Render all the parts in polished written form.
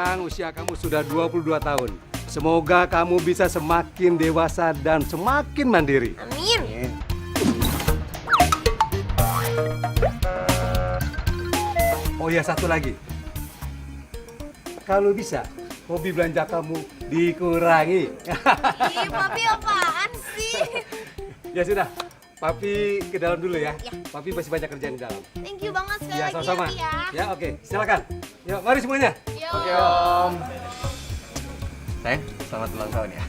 sekarang usia kamu sudah 22 tahun. Semoga kamu bisa semakin dewasa dan semakin mandiri. Amin. Oh ya, satu lagi. Kalau bisa, hobi belanja kamu dikurangi. Ih, Papi apaan sih? Ya sudah, Papi ke dalam dulu ya. Ya. Papi masih banyak kerjaan di dalam. Thank you banget sekali Ya, lagi sama-sama. ya, Pi ya. Ya, oke. Silakan. Yuk, mari semuanya. Yo. Oke Om. Sayang, selamat ulang tahun ya.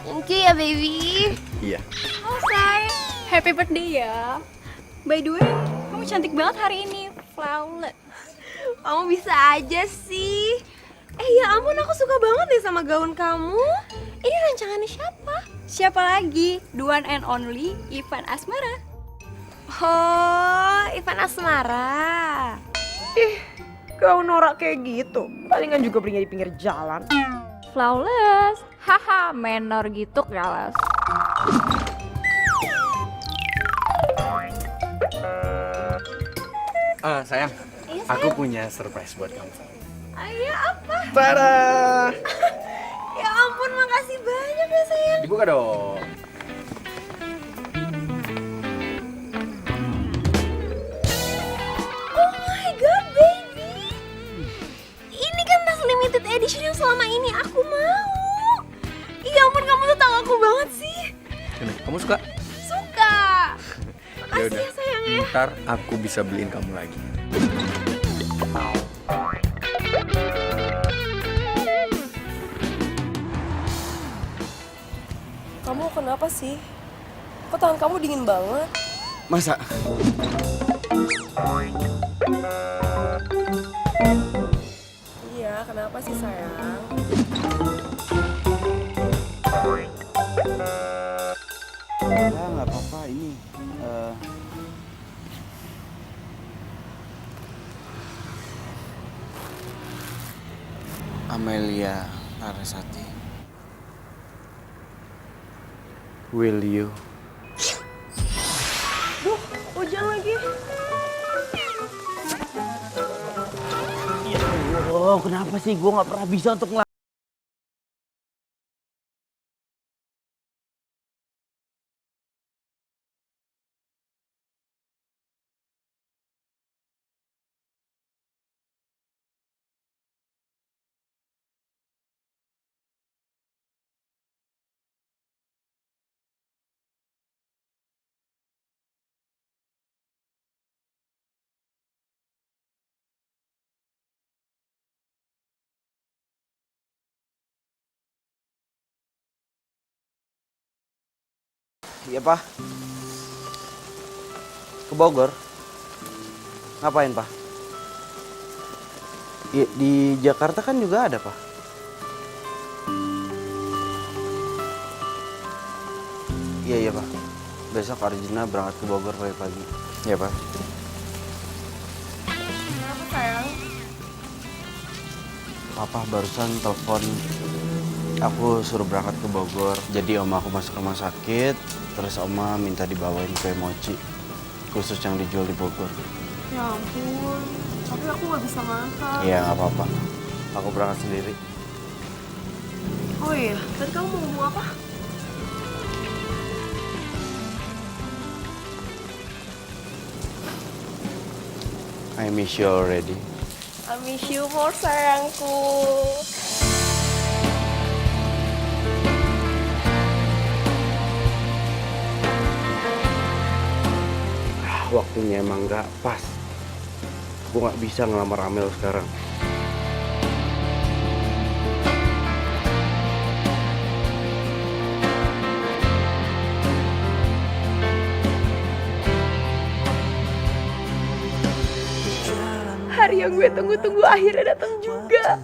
Thank you ya, baby. Iya. Oh, Say. Happy birthday ya. By the way, kamu cantik banget hari ini. Flawless. Kamu bisa aja sih. Ya ampun, aku suka banget deh sama gaun kamu. Ini rancangannya siapa? Siapa lagi? The one and only Ivan Asmara. Oh, Ivan Asmara. Gaun norak kayak gitu, palingan juga belinya di pinggir jalan. Flawless. Haha, menor gitu kelas. Sayang, Iya, aku punya surprise buat kamu. Ayo apa? Tada! Ya ampun, makasih banyak ya sayang. Dibuka dong. Oh my god, baby. Ini kan tas limited edition yang selama ini aku mau. Ya ampun, kamu tuh tahu aku banget sih. Ini, kamu suka? Suka. Makasih ya sayang ya. Ntar aku bisa beliin kamu lagi. Kamu kenapa sih? Kok tangan kamu dingin banget? Masa? Iya, kenapa sih sayang? Ya nggak apa-apa ini. Amelia Larasati. Will you? Hujan lagi. Ya Allah, kenapa sih gue nggak pernah bisa untuk Iya, Pak. Ke Bogor. Ngapain, Pak? Di Jakarta kan juga ada, Pak. Iya, Pak. Besok Arjuna berangkat ke Bogor pagi-pagi. Iya, Pak. Kenapa sayang? Papa barusan telepon. Aku suruh berangkat ke Bogor. Jadi oma aku masuk rumah sakit. Terus oma minta dibawain kue mochi. Khusus yang dijual di Bogor. Ya ampun, tapi aku nggak bisa makan. Iya, nggak apa-apa. Aku berangkat sendiri. Oh iya, tadi kamu mau ngomong apa? I miss you already. I miss you more sayangku. Waktunya emang nggak pas. Gue nggak bisa ngelamar Amel sekarang. Hari yang gue tunggu-tunggu akhirnya datang juga.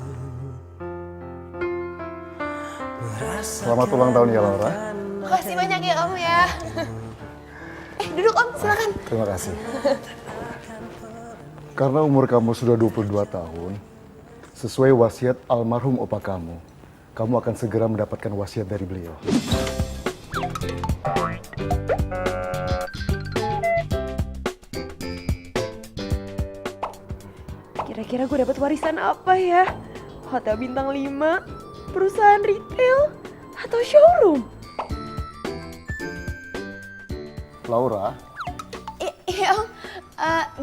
Selamat ulang tahun ya Laura. Makasih banyak ya kamu ya. Duduk Om, silakan. Terima kasih. Karena umur kamu sudah 22 tahun, sesuai wasiat almarhum opa kamu akan segera mendapatkan wasiat dari beliau. Kira-kira gue dapat warisan apa ya? hotel bintang 5, perusahaan retail, atau showroom? Laura, Iya Om,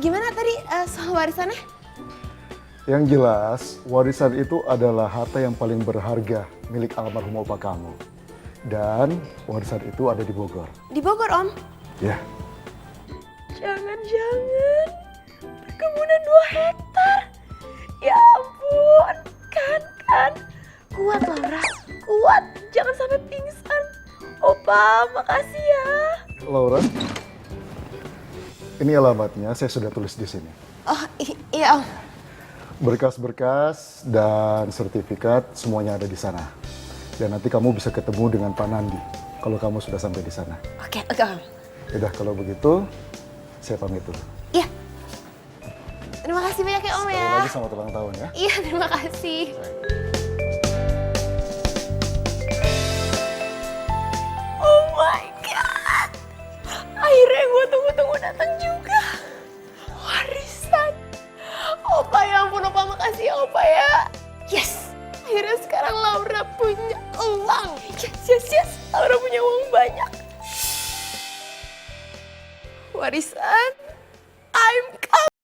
gimana tadi soal warisannya? yang jelas warisan itu adalah harta yang paling berharga milik almarhum opa kamu. Dan warisan itu ada di Bogor. Di Bogor Om. Ya, Jangan-jangan perkebunan 2 hektar. Ya ampun, kan. Kuat Laura, kuat. Jangan sampai pingsan. Opa, makasih ya. Laura, ini alamatnya saya sudah tulis di sini. Oh iya Om. Berkas-berkas dan sertifikat semuanya ada di sana. Dan nanti kamu bisa ketemu dengan Pak Nandi kalau kamu sudah sampai di sana. Oke Om. Yaudah, kalau begitu saya pamit dulu. Iya. Terima kasih banyak ya Om Sekali ya. lagi selamat ulang tahun ya. Iya terima kasih. Oh my god. Akhirnya gue tunggu-tunggu datang juga. Warisan. Opa ya ampun, Opa makasih ya Opa ya. Yes. Akhirnya sekarang Laura punya uang. Yes. Laura punya uang banyak. Warisan. I'm coming.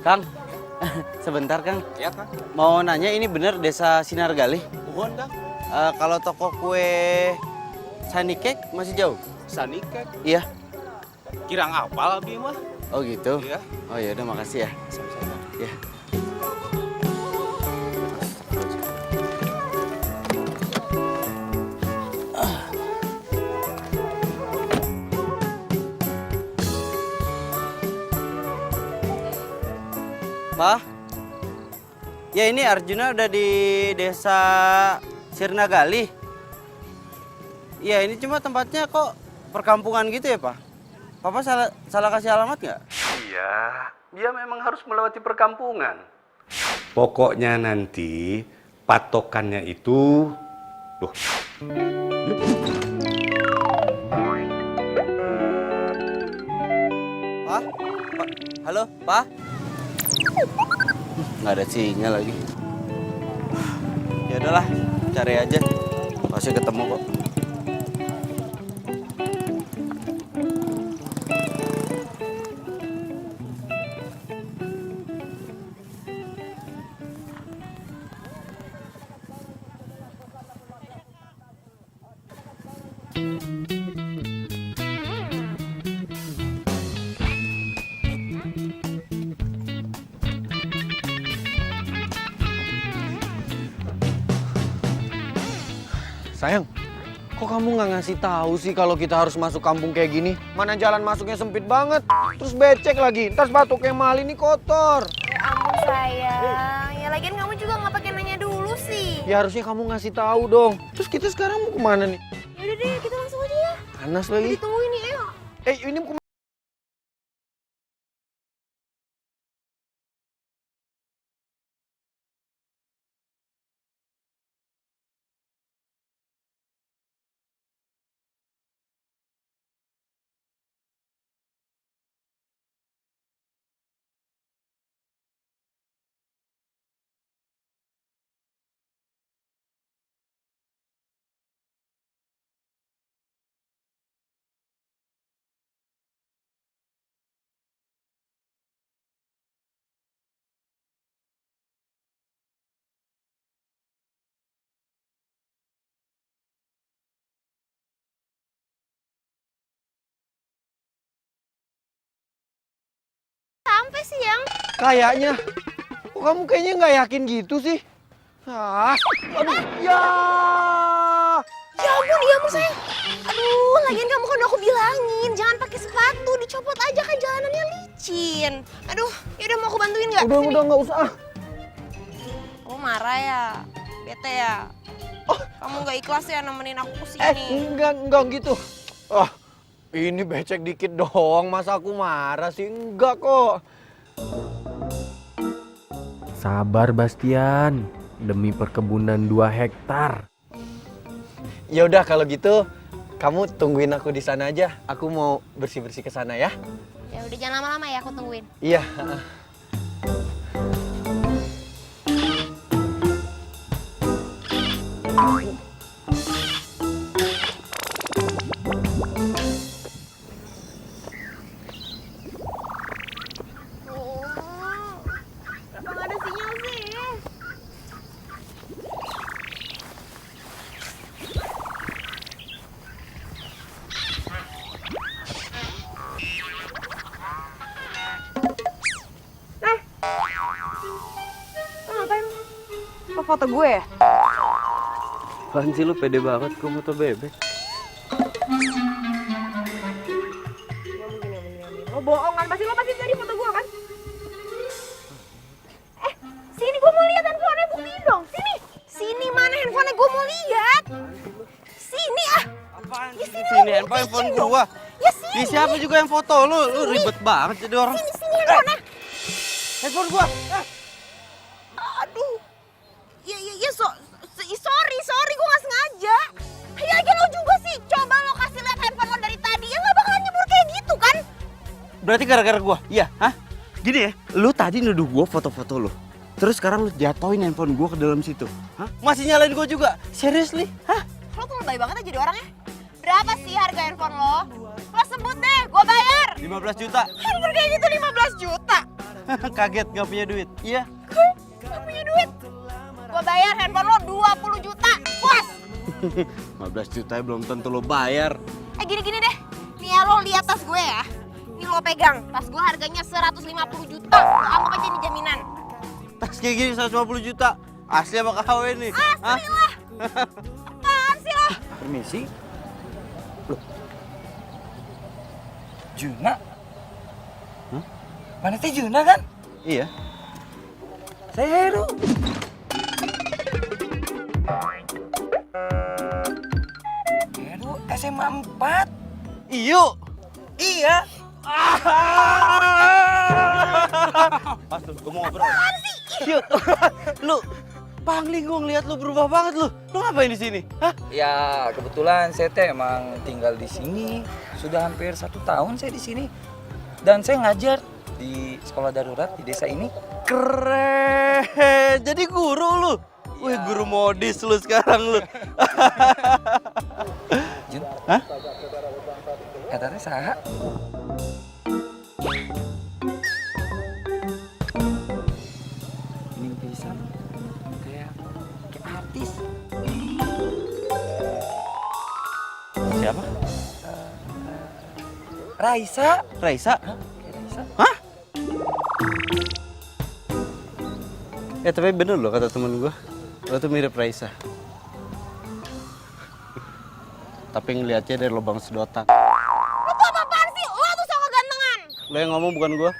Kang, sebentar Kang. Ya Kang. Mau nanya, ini bener desa Sinargali? Bukan Kang. Kalau toko kue Sunny Cake masih jauh? Sunny Cake. Iya. Kirang apal abi mah. Oh gitu? Iya. Oh ya udah, makasih ya. Sama-sama. Ya. Pak, ya ini Arjuna udah di desa Sirnagali. Ya ini cuma tempatnya kok perkampungan gitu ya Pak? Papa salah kasih alamat nggak? Iya, dia memang harus melewati perkampungan. Pokoknya nanti patokannya itu... Loh, Pak? Halo, Pak? Nggak ada sinyal lagi. Ya udahlah, cari aja. Pasti ketemu kok. Sayang, kok kamu nggak ngasih tahu sih kalau kita harus masuk kampung kayak gini? Mana jalan masuknya sempit banget, terus becek lagi. Ntar sepatu Kemal ini kotor. Ya ampun sayang. Ya lagian kamu juga nggak pakai nanya dulu sih. Ya harusnya kamu ngasih tahu dong. Terus kita sekarang mau kemana nih? Yaudah deh, kita langsung aja ya. Panas lagi. Ditungguin nih, ayo. Ini mau sih, Yang? Kayaknya. Kok kamu kayaknya nggak yakin gitu sih? Aduh, ya. Ya ampun sayang. Aduh, lagian kamu kan aku bilangin, jangan pakai sepatu, dicopot aja kan jalanannya licin. Aduh, yaudah mau aku bantuin nggak? Sini. Udah nggak usah. Kamu marah ya? Bete ya? Kamu nggak ikhlas ya nemenin aku kesini? Enggak gitu. Ini becek dikit doang, masa aku marah sih? Enggak kok. Sabar Bastian, demi perkebunan 2 hektar. Ya udah kalau gitu, kamu tungguin aku di sana aja. Aku mau bersih-bersih ke sana ya. Ya udah jangan lama-lama ya, aku tungguin. Iya. Kenapa nggak ada sinyal sih? Ngapain? Lo foto gue ya? Apaan sih lu pede banget gue foto bebek? Lo bohong kan? Lo pasti tadi foto gue kan? Sini gue mau lihat handphonenya, buktiin dong. Sini mana handphonenya, gue mau lihat. Sini ah. Apaan Ya, sini sini lah, handphone buktiin gua? Ya sini. Di siapa juga yang foto lu? Lu ribet banget jadi orang. Sini handphonenya. Handphone gua. Aduh. Ya sorry gue gak sengaja. Ya lagi lo juga sih. Coba lo kasih lihat handphone lo dari tadi. Ya gak bakalan nyebur kayak gitu kan? Berarti gara-gara gua? Iya, hah? Gini ya, lu tadi nuduh gua foto-foto lu. Terus sekarang lu jatoin handphone gua ke dalam situ. Hah? Masih nyalain gua juga? Seriously? Hah? Lo tuh lebay banget aja jadi orangnya. Berapa sih harga handphone lo? Lo sebut deh, gue bayar. 15 juta. Handphone kayak gitu 15 juta. Kaget gak punya duit. Iya. Gak punya duit. Gue bayar handphone lo 20 juta. Puas. 15 juta belum tentu lo bayar. Gini deh. Nih ya lo lihat tas gue ya. Ini lo pegang. Tas gue harganya 150 juta. Lo anggap aja ini jaminan. Tas kayak gini 150 juta. Asli apa KW nih? Asli lah. Apaan sih lo? Permisi. Loh. Juna? Hah? Mana teh Juna kan? Iya. Saya Heru. Heru SMA 4. Iyo. Iya. Pas tuh, gue mau ngobrol. Yuk, lu pangling gue ngeliat lu berubah banget lu. Lu ngapain di sini? Hah? Ya kebetulan saya teh emang tinggal di sini sudah hampir 1 tahun saya di sini dan saya ngajar di sekolah darurat di desa ini. Keren. Jadi guru lu. Wih, guru modis lu sekarang lu. Jun, Hah? katanya saha? Ini bisa kayak artis. Siapa? Raisa. Raisa? Raisa. Hah? Ya tapi bener loh kata temen gue. Lo tuh mirip Raisa. Tapi ngeliatnya dari lubang sedotan. Lo tuh apa-apaan sih? Lo tuh sok kegantengan. Lo yang ngomong bukan gue.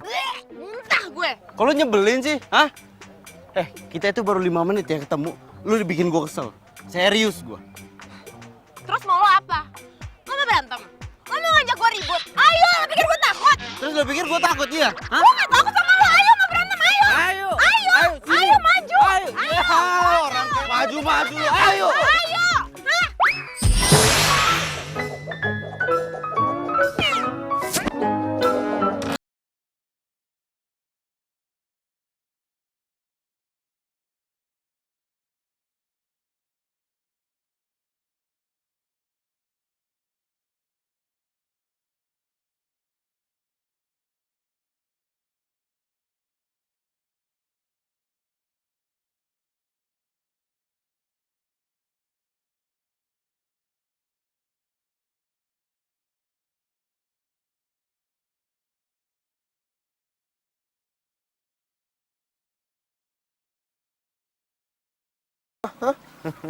Bleh, muntah gue. Kalau nyebelin sih, hah? Kita itu baru 5 menit ya ketemu. Lu udah bikin gue kesel. Serius gue. Terus mau lo apa? Lo mau berantem? Lo mau ngajak gue ribut? Ayo, lo pikir gue takut? Terus lo pikir gue takut ya? Hah? Gue gak takut sama lo. Ayo mau berantem, ayo. Ayo. Ayo, sini. maju. Ayo. Ayo, Orang kayak maju. Ayo. Ayo.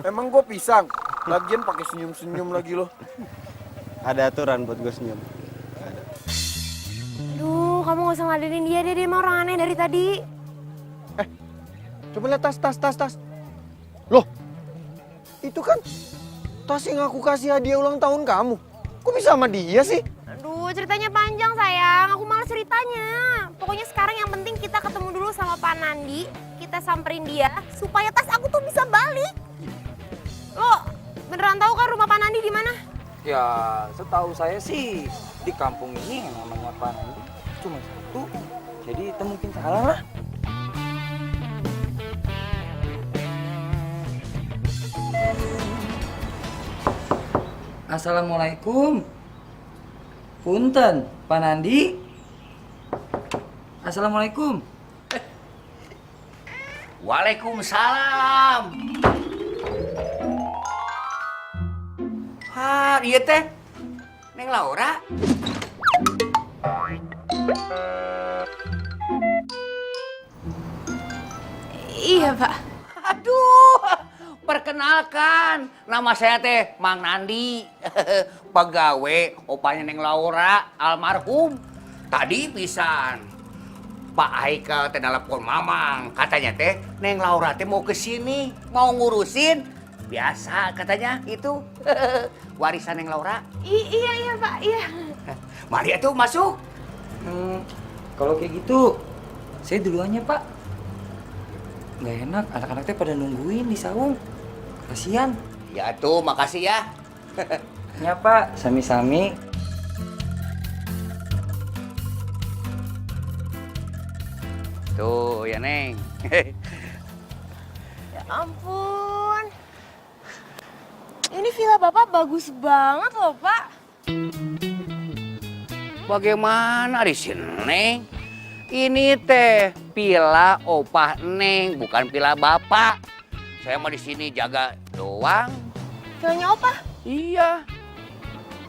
Emang gue pisang? Lagian pakai senyum-senyum lagi lo. Ada aturan buat gue senyum. Aduh, kamu gak usah ngadenin dia deh, dia emang orang aneh dari tadi. Coba lihat tas. Loh, itu kan tas yang aku kasih hadiah ulang tahun kamu. Kok bisa sama dia sih? Aduh, ceritanya panjang sayang, aku malas ceritanya. Pokoknya sekarang yang penting kita ketemu dulu sama Pak Nandi, kita samperin dia supaya tas aku tuh bisa balik. Lo beneran tahu kan rumah Pak Nandi di mana? Ya, setahu saya sih di kampung ini yang namanya Pak Nandi cuma satu. Jadi itu mungkin salah lah. Assalamualaikum. Punten, Pak Nandi. Assalamualaikum. Waalaikumsalam. Iya teh. Neng Laura. Iya, Pak. Aduh, perkenalkan, nama saya teh Mang Nandi, pegawai opanya Neng Laura, almarhum. Tadi pisan, Pak Haikal teh nelpon Mamang, katanya teh Neng Laura teh mau kesini, mau ngurusin. Biasa katanya itu, warisan Neng Laura. Iya, Pak, iya. Mari atuh masuk. Kalau kayak gitu, saya duluannya Pak. Nggak enak, anak-anaknya pada nungguin di saung. Kasihan. Ya tuh, makasih ya. Ya Pak, sami-sami. Tuh ya Neng. Ya ampun. Ini villa Bapak bagus banget loh, Pak. Bagaimana di sini, Neng? Ini teh pila opah Neng, bukan pila Bapak. Saya mau di sini jaga doang. Villanya Opa? Iya.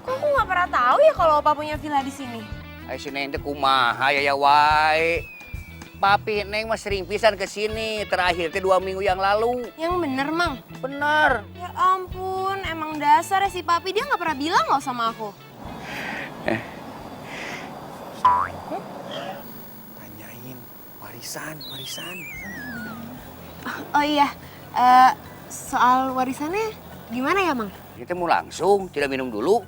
Kok aku nggak pernah tahu ya kalau Opa punya villa di sini? Ayo si Neng teh kumaha ya wae. Papi Neng mah sering pisan ke sini, terakhir teh 2 minggu yang lalu. Yang bener, Mang. Bener. Ya ampun, emang dasar ya si Papi, dia nggak pernah bilang loh sama aku. Tanyain, warisan. Oh iya, soal warisannya gimana ya, Mang? Kita mau langsung, tidak minum dulu.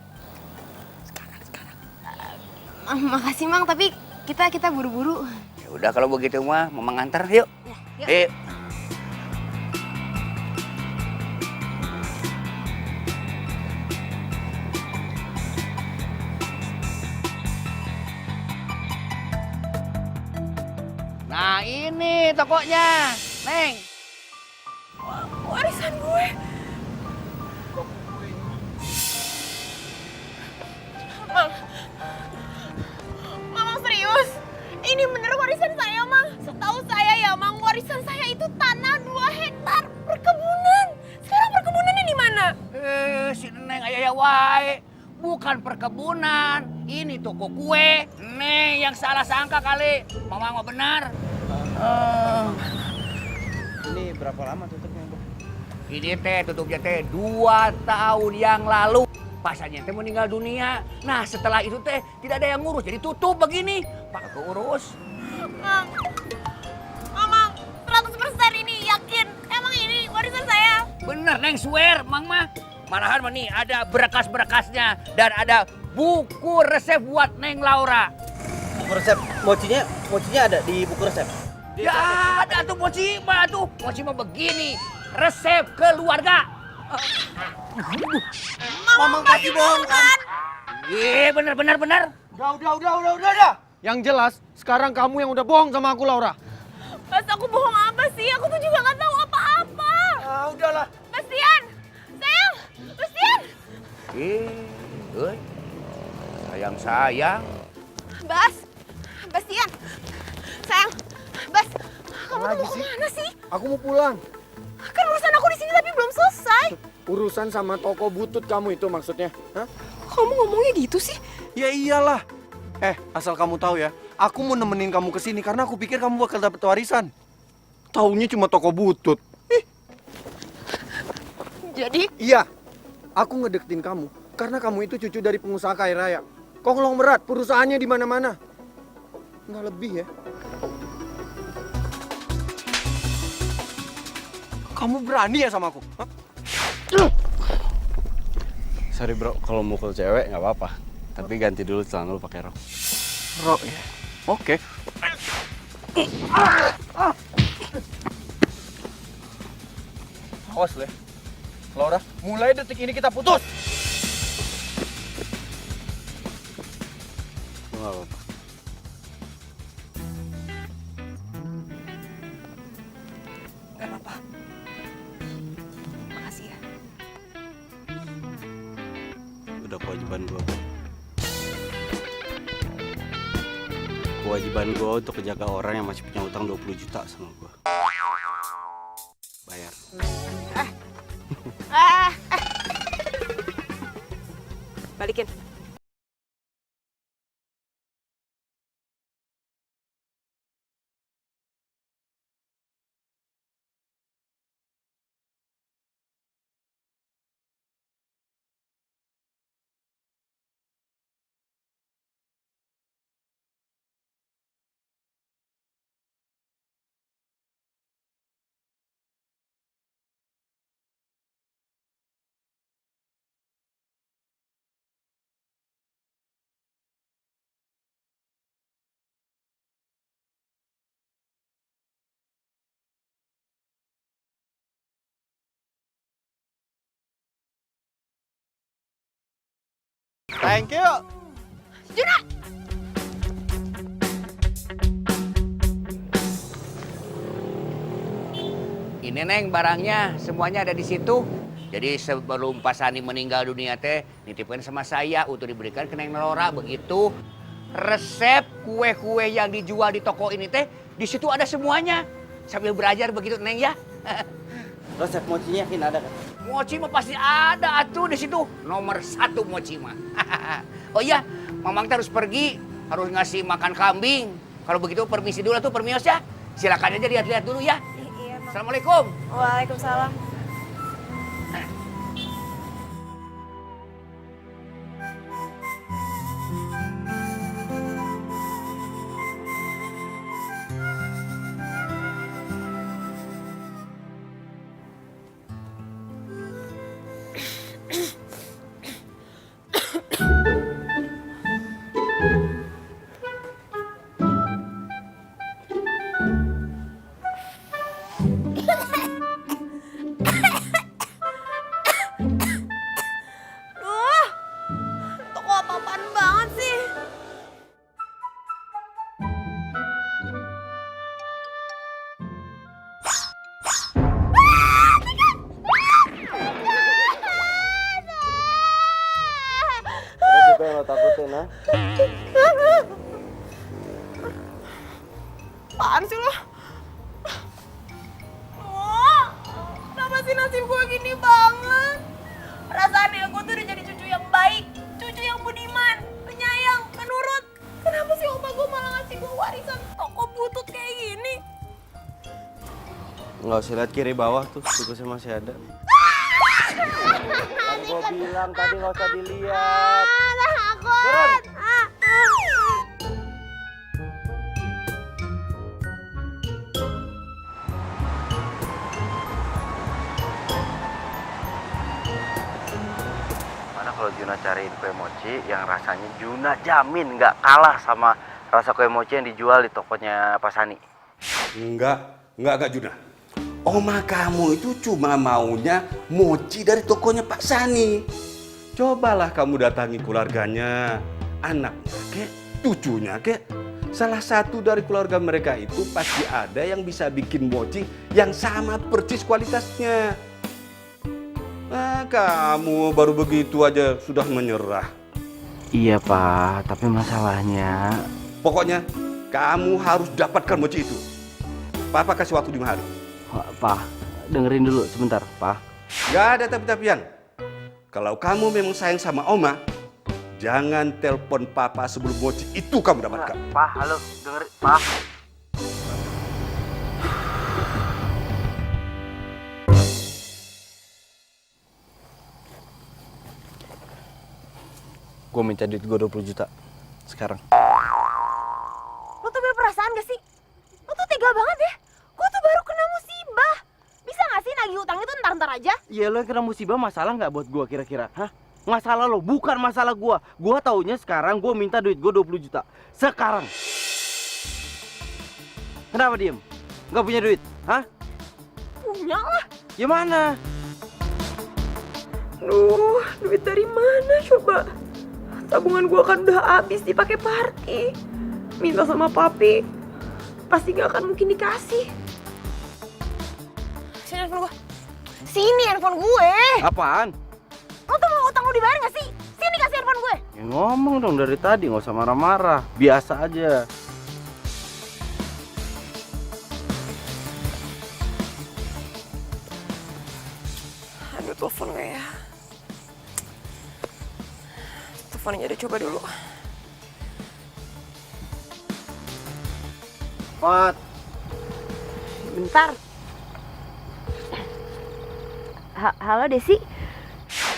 Makasih, Mang, tapi kita buru-buru. Ya udah kalau begitu mah, Mamang antar yuk. Ya, yuk. Yuk. Nah ini tokonya, Neng. Warisan gue. Mang. Mamang serius? Ini bener warisan saya, Mang. Setahu saya ya, Mang, warisan saya itu tanah 2 hektar perkebunan. Sekarang perkebunannya di mana? Si Neng ayah wae. Bukan perkebunan, ini toko kue. Neng yang salah sangka kali. Mama mah benar. Ini berapa lama tutupnya, Bang? Ini teh tutupnya teh 2 tahun yang lalu. Pasannya teh meninggal dunia. Nah setelah itu teh tidak ada yang ngurus, jadi tutup begini. Pak keurus. Mang. Mamang, 100% ini yakin. Emang ini warisan saya. Bener Neng swear, Mang mah. Malahan mah nih ada berkas-berkasnya dan ada buku resep buat Neng Laura. Buku resep, mochinya ada di buku resep. Ya ada tuh mochi mah tuh. Mochi mah begini, resep keluarga. Mamang pasti bohong kan? Iya bener. Udah. Yang jelas, sekarang kamu yang udah bohong sama aku, Laura. Mas, aku bohong apa sih? Aku tuh juga nggak tahu apa-apa. Udahlah. Bastian, sayang, Bastian. Sayang. Bastian, sayang, Bas, kamu tuh Lagi mau sih? kemana sih? Aku mau pulang. Kan urusan aku di sini tapi belum selesai. Urusan sama toko butut kamu itu maksudnya? Hah? Kamu ngomongnya gitu sih? Ya iyalah. Asal kamu tahu ya, aku mau nemenin kamu ke sini karena aku pikir kamu bakal dapat warisan. Taunya cuma toko butut. Jadi? Iya, aku ngedeketin kamu karena kamu itu cucu dari pengusaha kaya raya. Konglomerat, perusahaannya di mana-mana. Nggak lebih ya. Kamu berani ya sama aku? Hah? Sorry bro, kalau mukul cewek nggak apa-apa. Tapi ganti dulu celana lu pakai rok. Rok ya? Oke. Awas, Le. Laura, mulai detik ini kita putus. Nggak apa-apa. Gak apa-apa. Makasih ya. Udah kewajiban gue. Kewajiban gue untuk menjaga orang yang masih punya utang 20 juta sama gue. Bayar. Balikin. Thank you. Juna! Ini Neng barangnya, semuanya ada di situ. Jadi sebelum Pak Sani meninggal dunia teh, nitipkan sama saya untuk diberikan ke Neng Laura. Begitu resep kue-kue yang dijual di toko ini teh, di situ ada semuanya. Sambil belajar begitu Neng ya. Resep mochinya yakin ada kan? Mochi mah pasti ada atuh di situ. Nomor 1 mochi mah. Oh iya, Mamang teh harus pergi, harus ngasih makan kambing. Kalau begitu permisi dulu tuh permios ya. Silakan aja lihat-lihat dulu ya. Iya, Bang. Assalamualaikum. Waalaikumsalam. Duh, toko apa-apaan banget sih? Ada juga yang lo takutin, ha? Apaan sih lo? Oh, kenapa sih nasib gue gini banget? Perasaannya gue tuh udah jadi cucu yang baik, cucu yang budiman, penyayang, penurut. Kenapa sih opa gue malah ngasih gue warisan toko butut kayak gini? Nggak usah lihat kiri bawah tuh, tikusnya masih ada. Kan gue bilang tadi nggak usah dilihat. Takut. Mana kalau Juna cariin kue mochi yang rasanya Juna jamin nggak kalah sama rasa kue mochi yang dijual di tokonya Pak Sani. Enggak Juna. Oma kamu itu cuma maunya mochi dari tokonya Pak Sani. Cobalah kamu datangi keluarganya, anaknya kek, cucunya kek. Salah satu dari keluarga mereka itu pasti ada yang bisa bikin mochi yang sama persis kualitasnya. Nah, kamu baru begitu aja sudah menyerah. Iya Pak, tapi masalahnya... Pokoknya kamu harus dapatkan mochi itu. Papa kasih waktu 5 hari. Pak, dengerin dulu sebentar, Pak. Gak ada tapi-tapian. Kalau kamu memang sayang sama Oma, jangan telepon Papa sebelum mochi itu kamu dapatkan. Pak, halo, dengerin, Pak. Gue minta duit gue 20 juta. Sekarang. Lo tuh berperasaan gak sih? Lo tuh tega banget ya. Gue tuh baru kena musibah. Bisa gak sih nagih utang itu ntar-ntar aja? Iya, lo yang kena musibah masalah nggak buat gue kira-kira? Hah? Masalah lo, bukan masalah gue. Gue taunya sekarang gue minta duit gue 20 juta. Sekarang. Kenapa diem? Nggak punya duit? Hah? Punya lah. Ya mana? Duh, duit dari mana coba? Tabungan gua kan udah habis dipakai party. Minta sama papi, pasti gak akan mungkin dikasih. Sini handphone gue. Sini handphone gue. Apaan? Lo tuh mau utang lo dibayar gak sih? Sini kasih handphone gue. Ya ngomong dong dari tadi, nggak usah marah-marah. Biasa aja. Aduh, telepon gak ya? Teleponnya deh, coba dulu. Pat. Bentar. Halo Desi.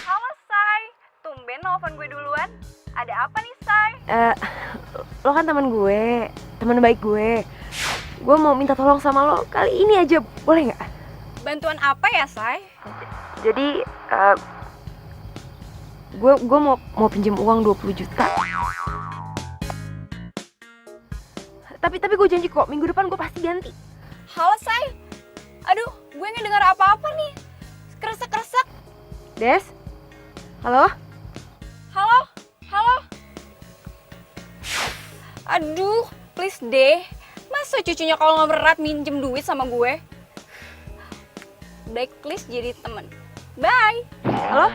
Halo, Say. Tumben nelfon gue duluan. Ada apa nih, Say? Lo kan teman gue, teman baik gue. Gue mau minta tolong sama lo kali ini aja, boleh nggak? Bantuan apa ya, Say? Jadi gue mau pinjam uang 20 juta. Tapi gue janji kok minggu depan gue pasti ganti. Halo, Say. Aduh, gue nggak dengar apa-apa nih. Kresek-kresek. Des? Halo? Halo? Halo? Aduh, please deh. Masa cucunya kalau nggak berat minjem duit sama gue? Baik, please jadi temen. Bye. Halo?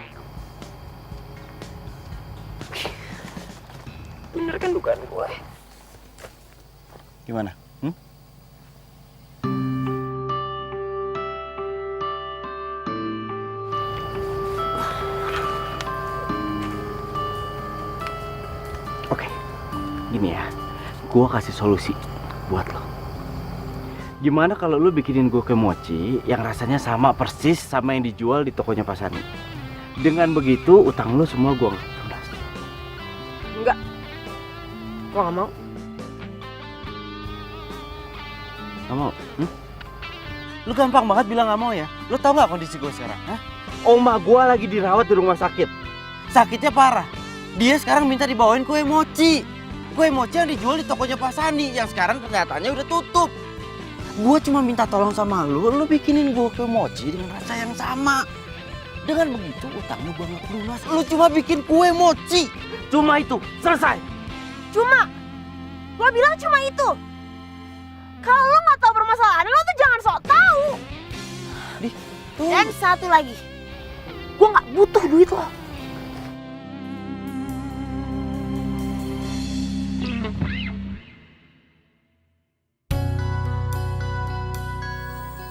Bener kan dugaan gue? Gimana? Oke, gini ya, gue kasih solusi buat lo. Gimana kalau lu bikinin gue mochi yang rasanya sama persis sama yang dijual di tokonya Pak Sani? Dengan begitu utang lu semua gue lunas. Enggak. Gue gak mau. Gak mau? Lu gampang banget bilang gak mau ya? Lu tau gak kondisi gue sekarang? Hah? Oma gue lagi dirawat di rumah sakit. Sakitnya parah. Dia sekarang minta dibawain kue mochi. Kue mochi yang dijual di tokonya Pak Sani yang sekarang kenyataannya udah tutup. Gue cuma minta tolong sama lu bikinin gue kue mochi dengan rasa yang sama. Dengan begitu utang lu banget lunas. Lu cuma bikin kue mochi. Cuma itu, selesai. Cuma? Gue bilang cuma itu. Kalau lo gak tahu permasalahan lo tuh jangan sok tahu. Dan satu lagi, gue gak butuh duit lo.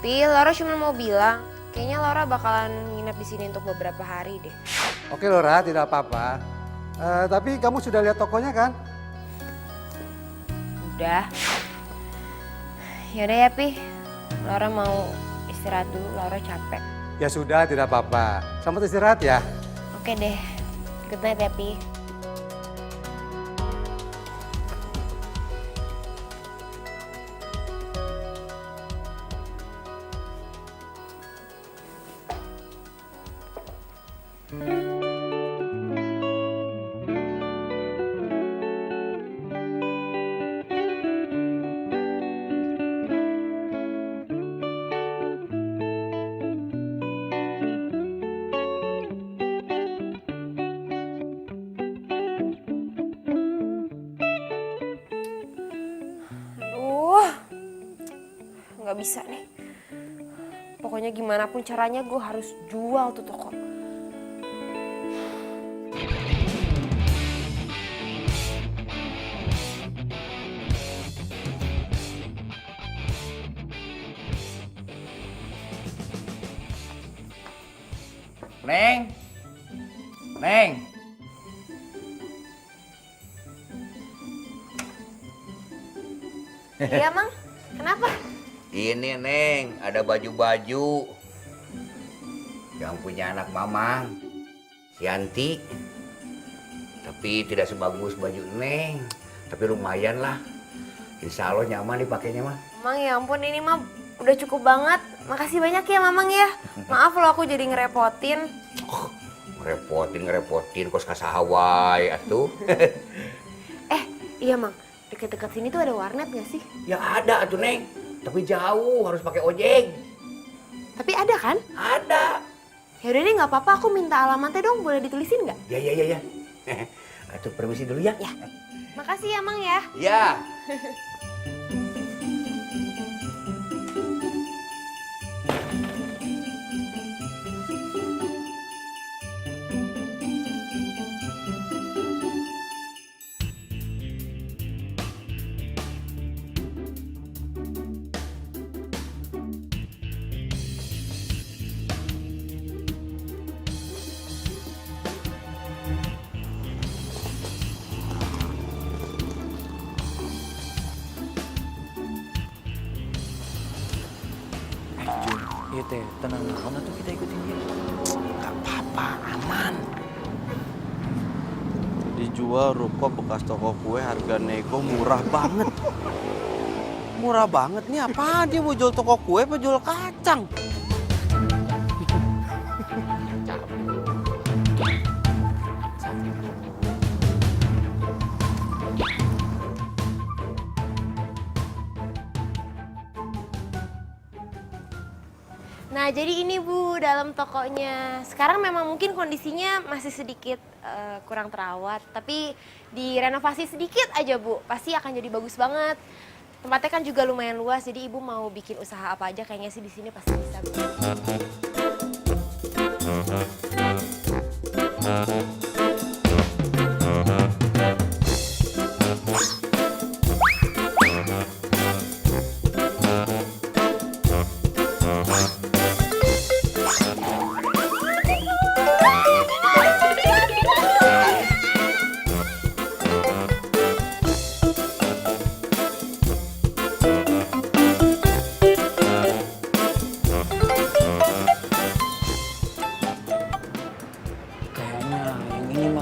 Pi, Laura cuma mau bilang, kayaknya Laura bakalan nginep di sini untuk beberapa hari deh. Oke Laura, tidak apa-apa. Tapi kamu sudah lihat tokonya kan? Udah. Yaudah ya Pi, Laura mau istirahat dulu, Laura capek. Ya sudah, tidak apa-apa. Selamat istirahat ya. Oke deh, good night ya Pi. Nggak bisa nih. Pokoknya gimana pun caranya gue harus jual tuh toko. Neng. Neng. Iya Mang, kenapa? Ini Neng, ada baju-baju yang punya anak Mamang, si Yanti. Tapi tidak sebagus baju Neng. Tapi lumayan lah. Insya Allah nyaman dipakainya mah. Mang ya ampun ini mah udah cukup banget. Makasih banyak ya Mamang ya. Maaf loh aku jadi ngerepotin. Ngerepotin kos kasahawai atuh. Iya Mang, deket-deket sini tuh ada warnet gak sih? Ya ada atuh Neng. Tapi jauh harus pakai ojek. Tapi ada kan? Ada. Ya udah deh nggak apa-apa, aku minta alamatnya dong, boleh ditulisin nggak? Ya. Atuh permisi dulu ya. Ya. Makasih ya Mang ya. Ya. Iya teh, tenang naon atuh kita ikutin dia. Gak apa-apa, aman. Dijual ruko bekas toko kue harga nego murah banget. Murah banget nih apa dia mau jual toko kue apa jual kacang? Nah jadi ini Bu dalam tokonya. Sekarang memang mungkin kondisinya masih sedikit kurang terawat. Tapi direnovasi sedikit aja Bu, pasti akan jadi bagus banget. Tempatnya kan juga lumayan luas, jadi Ibu mau bikin usaha apa aja kayaknya sih di sini pasti bisa.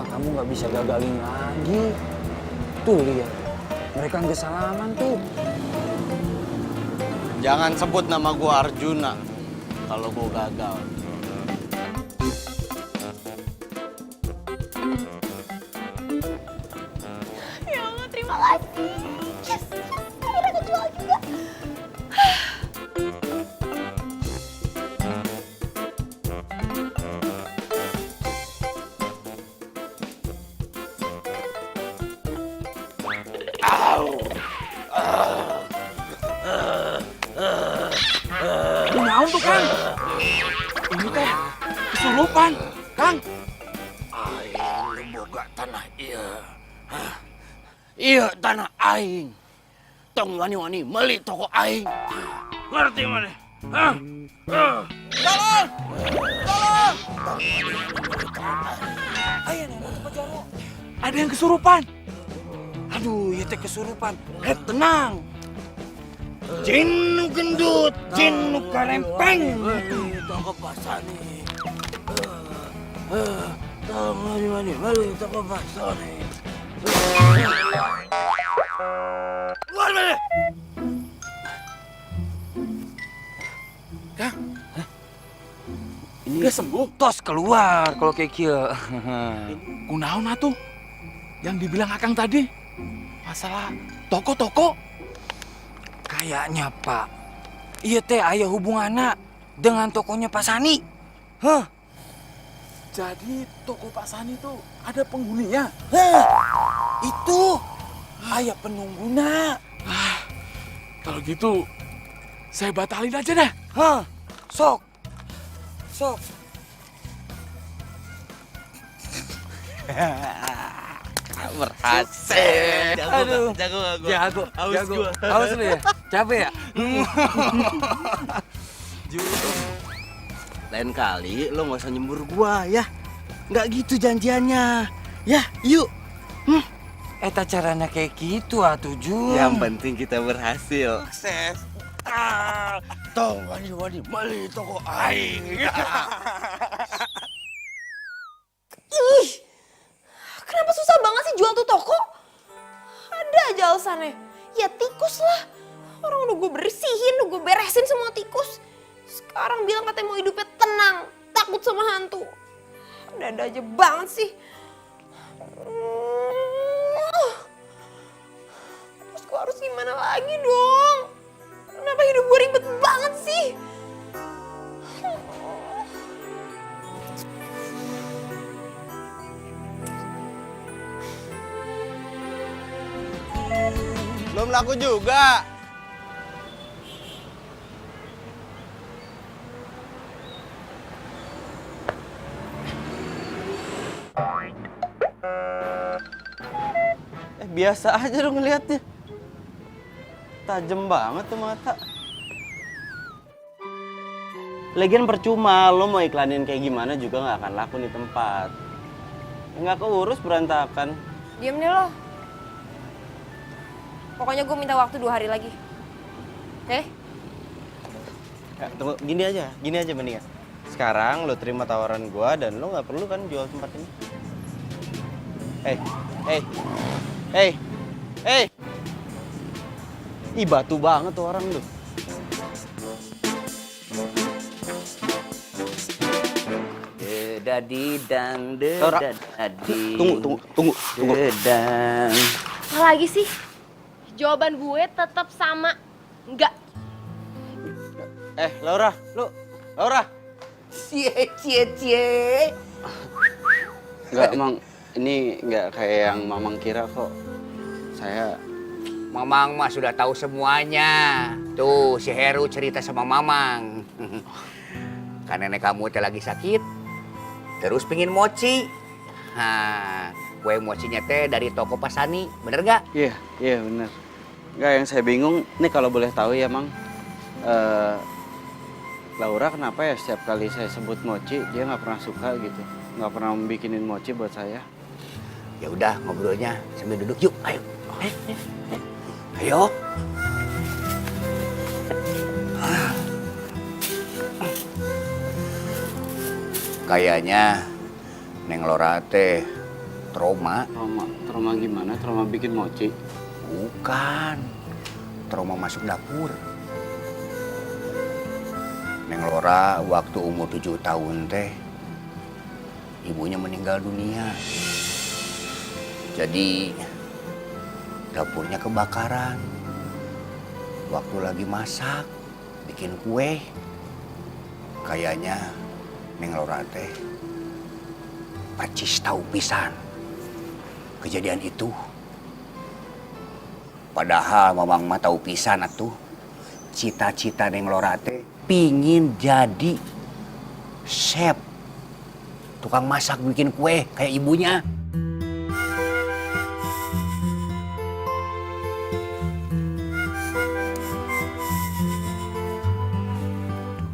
Kamu nggak bisa gagalin lagi. Tuh lihat, mereka nggak salaman tuh. Jangan sebut nama gua Arjuna kalau gua gagal. Ya Allah terima kasih. Yes, akhirnya kejual juga. Naon tuh Kang? Ini teh kesurupan, Kang. Aing boga tanah ieu. Iya tanah aing. Tong wani-wani meuli toko aing. Ngerti mana? Hah? Tolong! Tolong! Ayo nih, Jaro. Ada yang kesurupan. Aduh, ya teh kesurupan. Tenang. Jin nu gendut, jin nu karempeng. Toko pasani. Tong wani-wani meuli toko pasani. Keluar mana? Kang? Ini udah sembuh? Tos keluar kalau kayak kieu. Kunaon atuh? Yang dibilang Akang tadi? Masalah toko-toko? Kayaknya Pak, iya teh aya hubunganna dengan tokonya Pak Sani. Hah? Jadi toko Pak Sani tuh ada penghuninya? Itu aya penungguna. Kalau gitu, saya batalin aja dah. Hah? Sok. Sok. Berhasil. Aduh. Jago. Jago. Awas lu ya? Capek ya? Lain kali lo nggak usah nyembur gua ya. Nggak gitu janjiannya. Ya, yuk. Eta caranya kayak gitu atuh Jun. Yang penting kita berhasil. Sukses. Tong wani-wani meuli toko aing. Ih, kenapa susah tuh toko. Ada aja alasannya. Ya tikus lah. Orang udah gue bersihin, udah gue beresin semua tikus. Sekarang bilang katanya mau hidupnya tenang, takut sama hantu. Ada aja banget sih. Terus gue harus gimana lagi dong? Kenapa hidup gue ribet banget sih? Belum laku juga. Biasa aja dong ngeliatnya. Tajem banget tuh mata. Lagian percuma, lo mau iklanin kayak gimana juga nggak akan laku di tempat. Nggak keurus berantakan. Diam deh lo. Pokoknya gue minta waktu 2 hari lagi. Oke? Ya, tunggu, gini aja mendingan. Sekarang lo terima tawaran gua dan lo nggak perlu kan jual tempat ini. Hei. Ih, batu banget tuh orang tuh. Dadi dang dadi. Tunggu. Dedang. Apa lagi sih? Jawaban gue tetap sama. Enggak. Laura. Cie. Enggak, Mang. Ini enggak kayak yang Mamang kira kok. Mamang mah sudah tahu semuanya. Tuh, si Heru cerita sama Mamang. Kan nenek kamu teh lagi sakit. Terus pingin mochi. Nah, kue mochinya teh dari toko Pasani. Bener gak? Iya bener. Enggak, yang saya bingung, nih kalau boleh tahu ya, Mang. Laura kenapa ya setiap kali saya sebut mochi, dia nggak pernah suka gitu. Nggak pernah bikinin mochi buat saya. Ya udah, ngobrolnya sambil duduk yuk. Ayo. Kayaknya Neng Laura teh trauma. Trauma gimana? Trauma bikin mochi? Bukan. Trauma masuk dapur. Neng Laura waktu umur 7 tahun teh ibunya meninggal dunia. Jadi dapurnya kebakaran. Waktu lagi masak, bikin kue. Kayaknya Neng Laura teh percis tahu pisan kejadian itu. Padahal Mamang mah tahu pisan atuh. Cita-cita Neng Laura teh pingin jadi chef. Tukang masak bikin kue kayak ibunya.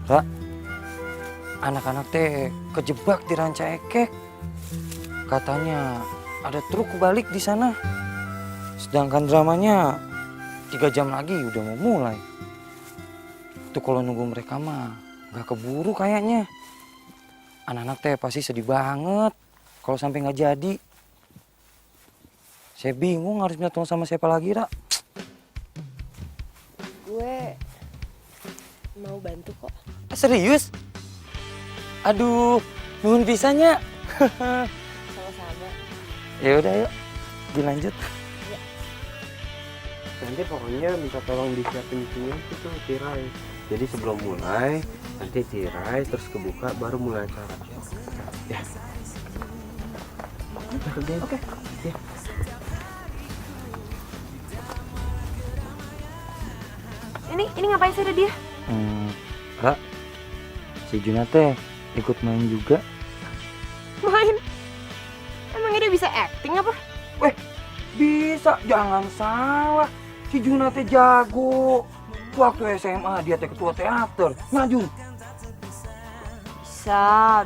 Ra, anak-anak teh kejebak di ranca ekek. Katanya ada truk balik di sana. Sedangkan dramanya 3 jam lagi udah mau mulai. Itu kalau nunggu mereka mah nggak keburu kayaknya. Anak-anak teh pasti sedih banget kalau sampai nggak jadi. Saya bingung harus minta tolong sama siapa lagi, Ra. Gue mau bantu kok. Serius? Aduh, nuhun pisahnya. Sama-sama. Ya udah yuk, dilanjut. Nanti pokoknya minta tolong disiapin isinya itu tirai. Jadi sebelum mulai, nanti tirai terus kebuka baru mulai acara. Ya. Oke. Ya. Ini ngapain sih ada dia? Ra, si Juna teh ikut main juga. Main? Emangnya dia bisa acting apa? Bisa, jangan salah. Si Juna teh jago. Waktu SMA dia teh ketua teater. Ngajung. Bisa.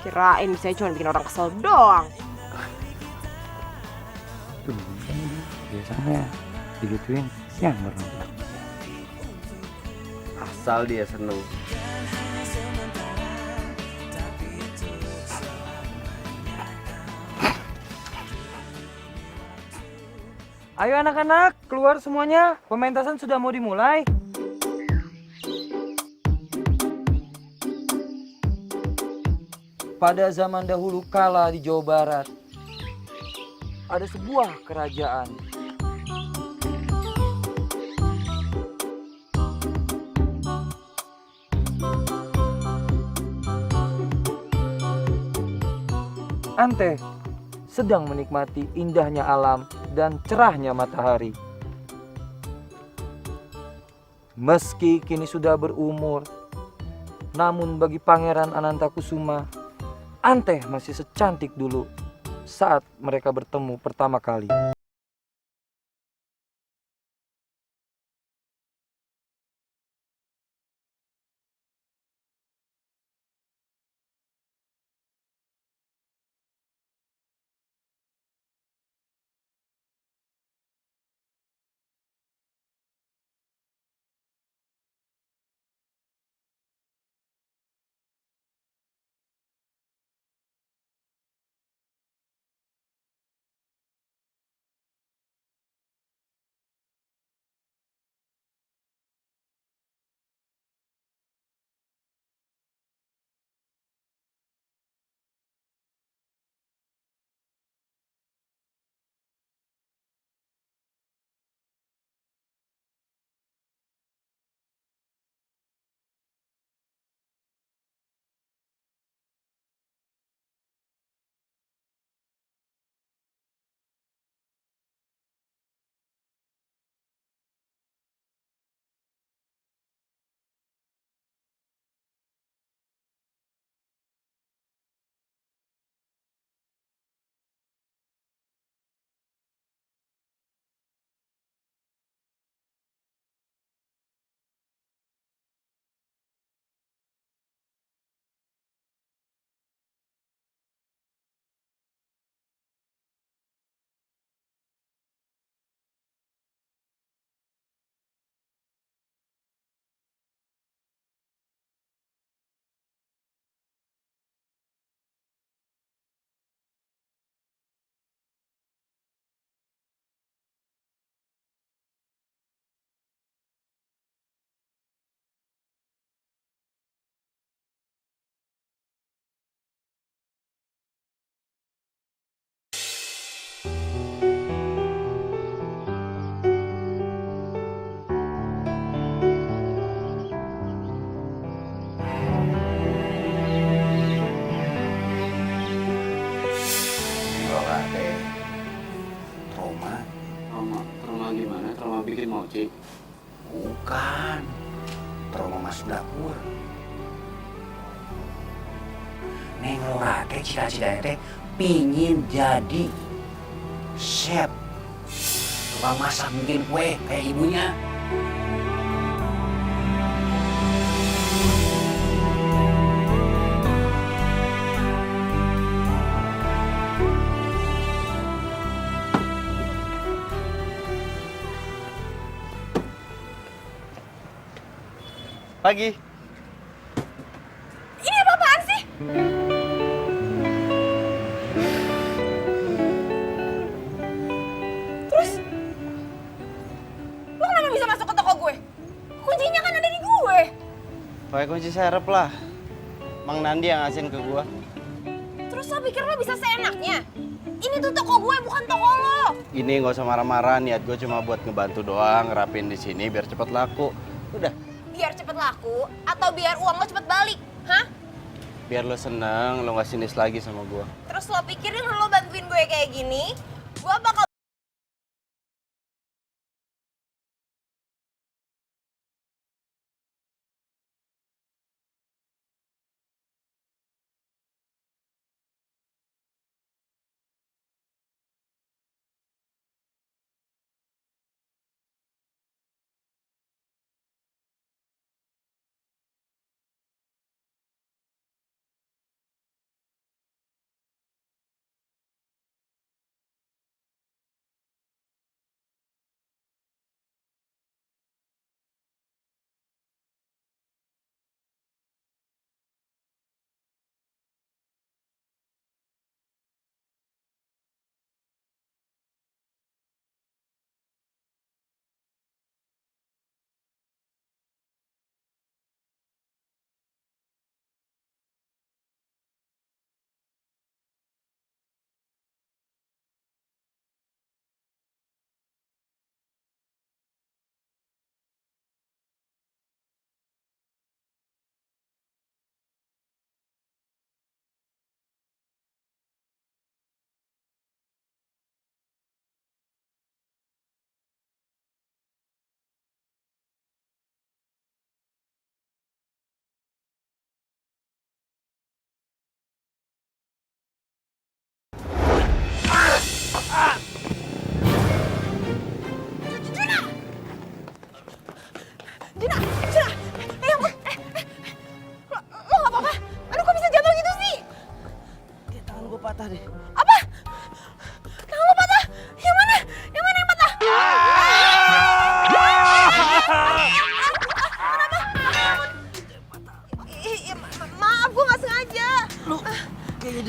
Kirain bisa cuma bikin orang kesel doang. Biasanya digituin nyamber. Asal dia seneng. Ayo anak-anak, keluar semuanya. Pementasan sudah mau dimulai. Pada zaman dahulu kala di Jawa Barat, ada sebuah kerajaan. Ante sedang menikmati indahnya alam dan cerahnya matahari. Meski kini sudah berumur, namun bagi Pangeran Anantakusuma, Ante masih secantik dulu saat mereka bertemu pertama kali. Trauma gimana? Trauma bikin mochi? Bukan. Trauma masuk dapur. Neng Lora teh cita-citanya teh pingin jadi chef. Tukang masak bikin kue kayak ibunya. Pagi. Ini apa-apaan sih? Terus, lo kenapa bisa masuk ke toko gue? Kuncinya kan ada di gue. Pakai kunci serep lah. Mang Nandi yang ngasihin ke gua. Terus lo pikir lo bisa seenaknya? Ini tuh toko gue, bukan toko lo. Ini nggak usah marah-marah, niat gue cuma buat ngebantu doang, ngerapin di sini biar cepet laku. Udah. Biar cepet laku atau biar uang lo cepet balik? Hah? Biar lo seneng, lo nggak sinis lagi sama gua. Terus lo pikir dengan lo bantuin gue kayak gini, gue bakal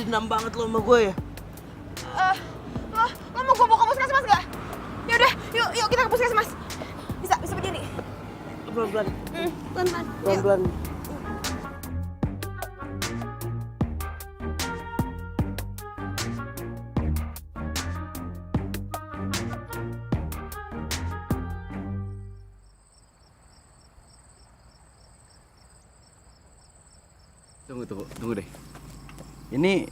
dendam banget lo sama gue ya? Lo mau gue bawa ke puskesmas gak? Yaudah, yuk kita ke puskesmas. Bisa berdiri. Pelan-pelan. Pelan-pelan. Pelan-pelan. Tunggu deh. Ini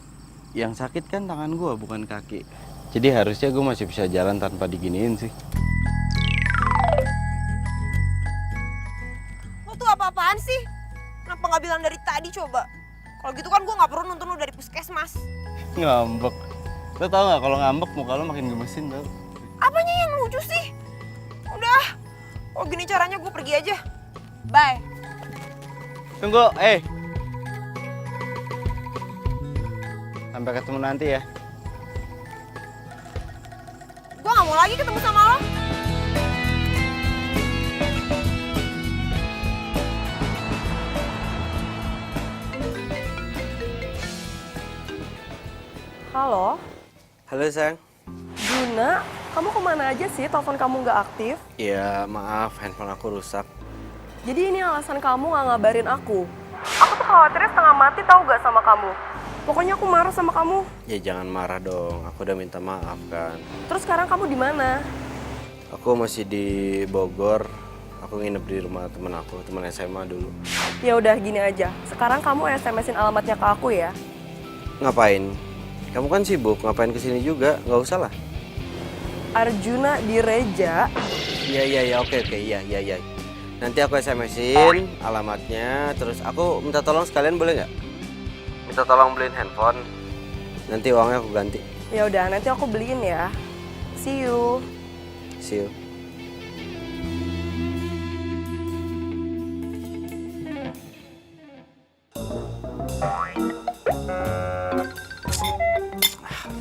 yang sakit kan tangan gue, bukan kaki. Jadi harusnya gue masih bisa jalan tanpa diginiin sih. Lo tuh apa-apaan sih? Kenapa gak bilang dari tadi coba? Kalau gitu kan gue gak perlu nuntun lo dari puskesmas. Ngambek. Lo tau gak kalau ngambek muka lo makin gemesin tau? Apanya yang lucu sih? Udah, kalau gini caranya gue pergi aja. Bye. Tunggu, Sampai ketemu nanti ya. Gue gak mau lagi ketemu sama lo. Halo, Halo sayang. Juna, kamu kemana aja sih? Telepon kamu nggak aktif. Ya maaf, handphone aku rusak. Jadi ini alasan kamu nggak ngabarin aku. Aku tuh khawatirnya setengah mati tahu gak sama kamu. Pokoknya aku marah sama kamu. Ya jangan marah dong, aku udah minta maaf kan. Terus sekarang kamu di mana? Aku masih di Bogor. Aku nginep di rumah temen aku, temen SMA dulu. Ya udah gini aja. Sekarang kamu SMS-in alamatnya ke aku ya. Ngapain? Kamu kan sibuk, ngapain kesini juga? Nggak usah lah. Arjuna Direja. Iya, oke, iya. Nanti aku SMS-in alamatnya, terus aku minta tolong sekalian boleh nggak? Minta tolong beliin handphone. Nanti uangnya aku ganti. Ya udah, nanti aku beliin ya. See you. See you.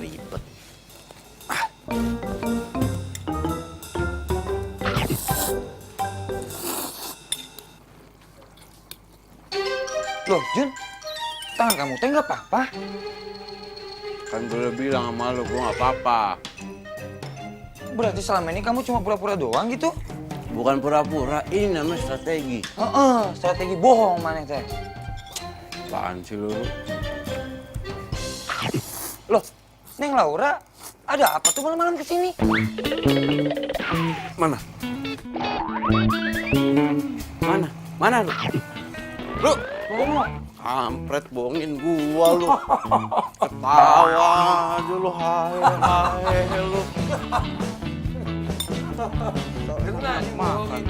Ribet. Loh, Jun, tangan kamu teh nggak apa-apa? Kan gue udah bilang sama lo, gue gak apa-apa. Berarti selama ini kamu cuma pura-pura doang gitu? Bukan pura-pura, ini namanya strategi. Strategi bohong mana teh? Apaan sih lo? Loh, Neng Laura, ada apa tuh malam-malam kesini? Mana? Mana lu? Lu, kampret bohongin gua lu. Ketawa aja lu, hai lu. Makan.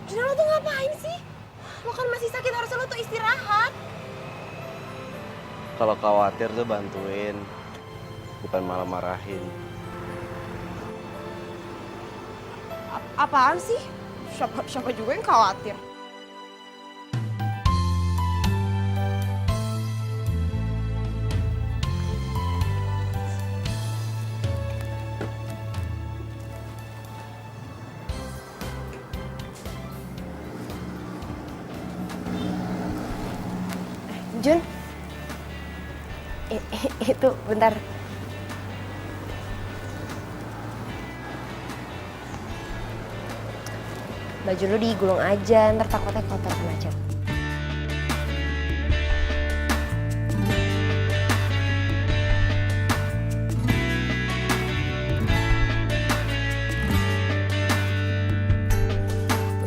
Juna, lo tuh ngapain sih? Lo kan masih sakit, harusnya lo tuh istirahat. Kalau khawatir tuh bantuin, bukan malah marahin. Apaan sih? Siapa juga yang khawatir? Jun, itu bentar. Baju lu digulung aja, ntar takutnya kotor kena cat.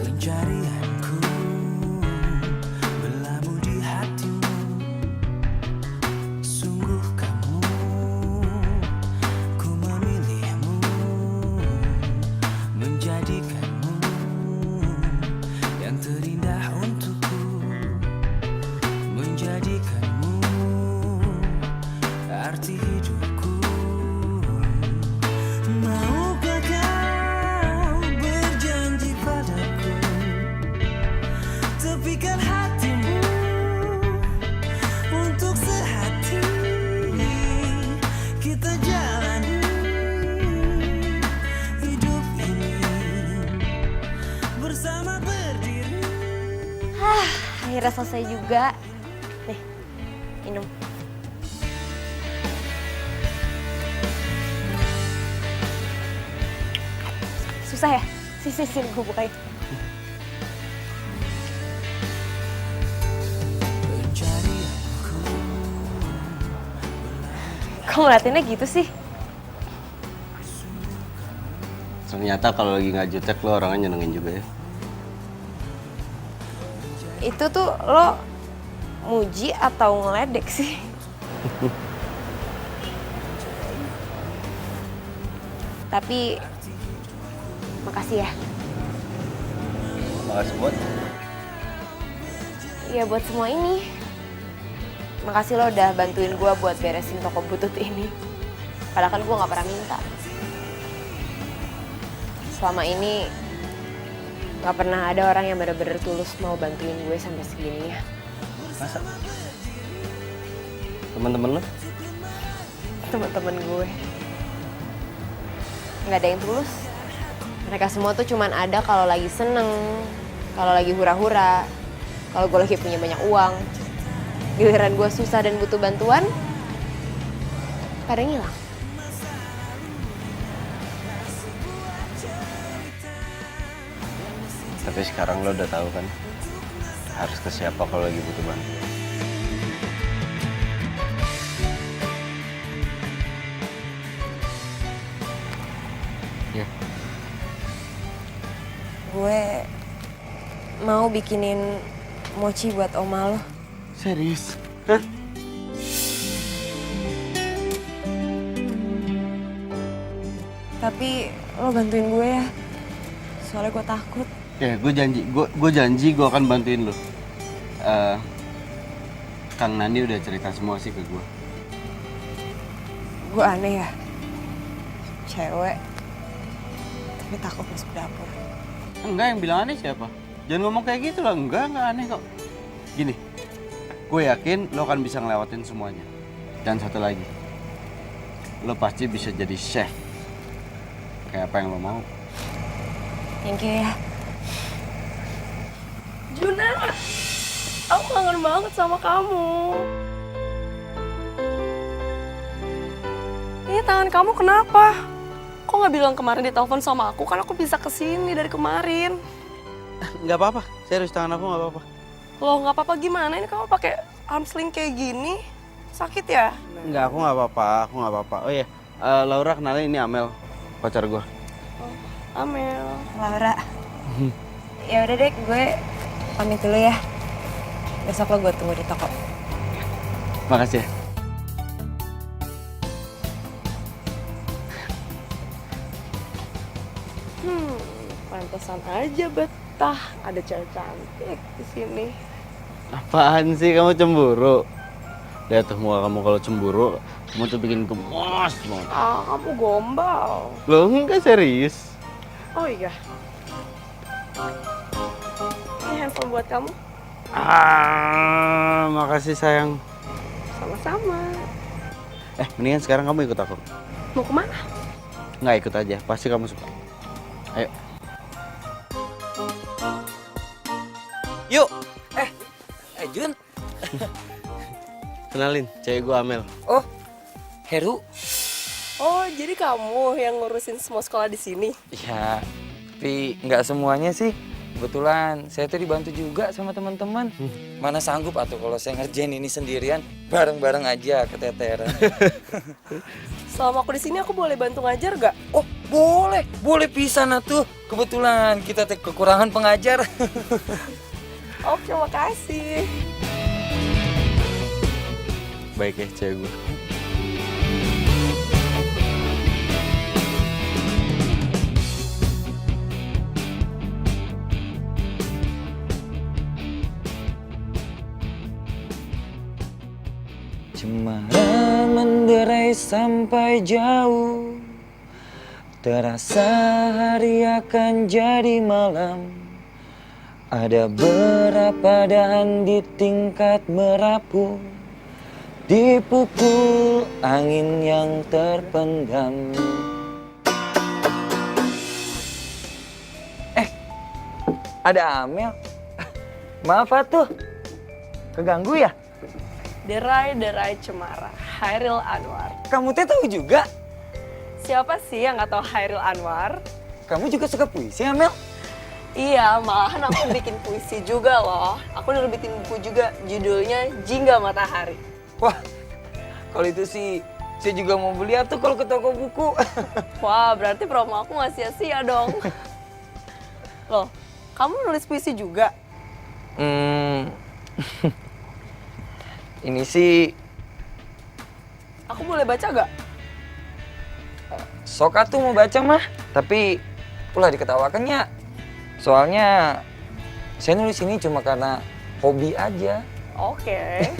Pencarianku berlabuh di hatimu. Sungguh kamu, ku memilihmu, menjadikanmu yang terindah untukku. Akhirnya selesai juga. Nih, minum. Susah ya? Sini, gue bukain. Kok ngeliatinnya gitu sih? Ternyata kalau lagi nggak jutek lo orangnya nyenengin juga ya. Itu tuh lo muji atau ngeledek sih? Tapi makasih ya. Makasih buat. Ya buat semua ini. Makasih lo udah bantuin gue buat beresin toko butut ini. Padahal kan gue gak pernah minta. Selama ini gak pernah ada orang yang bener-bener tulus mau bantuin gue sampai segininya. Masa? Temen-temen lo? Temen-temen gue. Gak ada yang tulus. Mereka semua tuh cuman ada kalau lagi seneng, kalau lagi hura-hura, kalau gue lagi punya banyak uang. Giliran gue susah dan butuh bantuan, pada ngilang. Tapi sekarang lo udah tahu kan harus ke siapa kalau lagi butuh bantuan. Ya. Gue mau bikinin mochi buat oma lo. Serius? Hah? Tapi lo bantuin gue ya, soalnya gue takut. Ya, gue janji gue akan bantuin lo. Kang Nandi udah cerita semua sih ke gue. Gue aneh ya, cewek, tapi takut masuk dapur. Enggak, yang bilang aneh siapa? Jangan ngomong kayak gitu lah, enggak aneh kok. Gini, gue yakin lo kan bisa ngelewatin semuanya. Dan satu lagi, lo pasti bisa jadi chef. Kayak apa yang lo mau. Thank you ya. Junan, aku kangen banget sama kamu. Ini tangan kamu kenapa? Kok nggak bilang kemarin di telepon sama aku? Kan aku bisa kesini dari kemarin. Nggak apa-apa, serius tangan aku nggak apa-apa. Loh, nggak apa-apa gimana? Ini kamu pakai arm sling kayak gini, sakit ya? Nggak, aku nggak apa-apa. Oh iya, Laura kenalin ini Amel, pacar gue. Amel. Laura. Ya udah deh, gue pamit dulu ya. Besok lo gue tunggu di toko. Makasih ya. Pantesan aja betah ada cewek cantik di sini. Apaan sih kamu cemburu? Lihat tuh muka kamu kalau cemburu, kamu tuh bikin gemes banget. Ah, kamu gombal. Lo enggak serius? Oh iya. Ini handphone buat kamu. Makasih sayang. Sama-sama. Mendingan sekarang kamu ikut aku. Mau kemana? Nggak ikut aja, pasti kamu suka. Ayo. Yuk. Jun. Kenalin, cewek gue Amel. Oh, Heru. Oh, jadi kamu yang ngurusin semua sekolah di sini? Ya, tapi nggak semuanya sih. Kebetulan saya tuh dibantu juga sama teman-teman. Mana sanggup atau kalau saya ngerjain ini sendirian, bareng-bareng aja keteteran. Selama aku di sini aku boleh bantu ngajar gak? Oh, boleh pisan atuh. Kebetulan kita teh kekurangan pengajar. Oke, makasih. Baik ya cewek gue. Cemara menderai sampai jauh, terasa hari akan jadi malam. Ada berapa dahan di tingkat merapu, dipukul angin yang terpendam. Ada Amel. Maaf tuh, keganggu ya? Derai-derai cemara, Hairil Anwar. Kamu teh tahu juga? Siapa sih yang nggak tahu Hairil Anwar? Kamu juga suka puisi, Amel? Iya, malahan aku bikin puisi juga loh. Aku udah bikin buku juga, judulnya Jingga Matahari. Wah, kalau itu sih saya juga mau beli tuh kalau ke toko buku. Wah, berarti promo aku nggak sia-sia dong. Loh, kamu nulis puisi juga? Ini sih Aku boleh baca gak? sok atuh mau baca mah, tapi ulah diketawakannya. Soalnya saya nulis ini cuma karena hobi aja. Oke.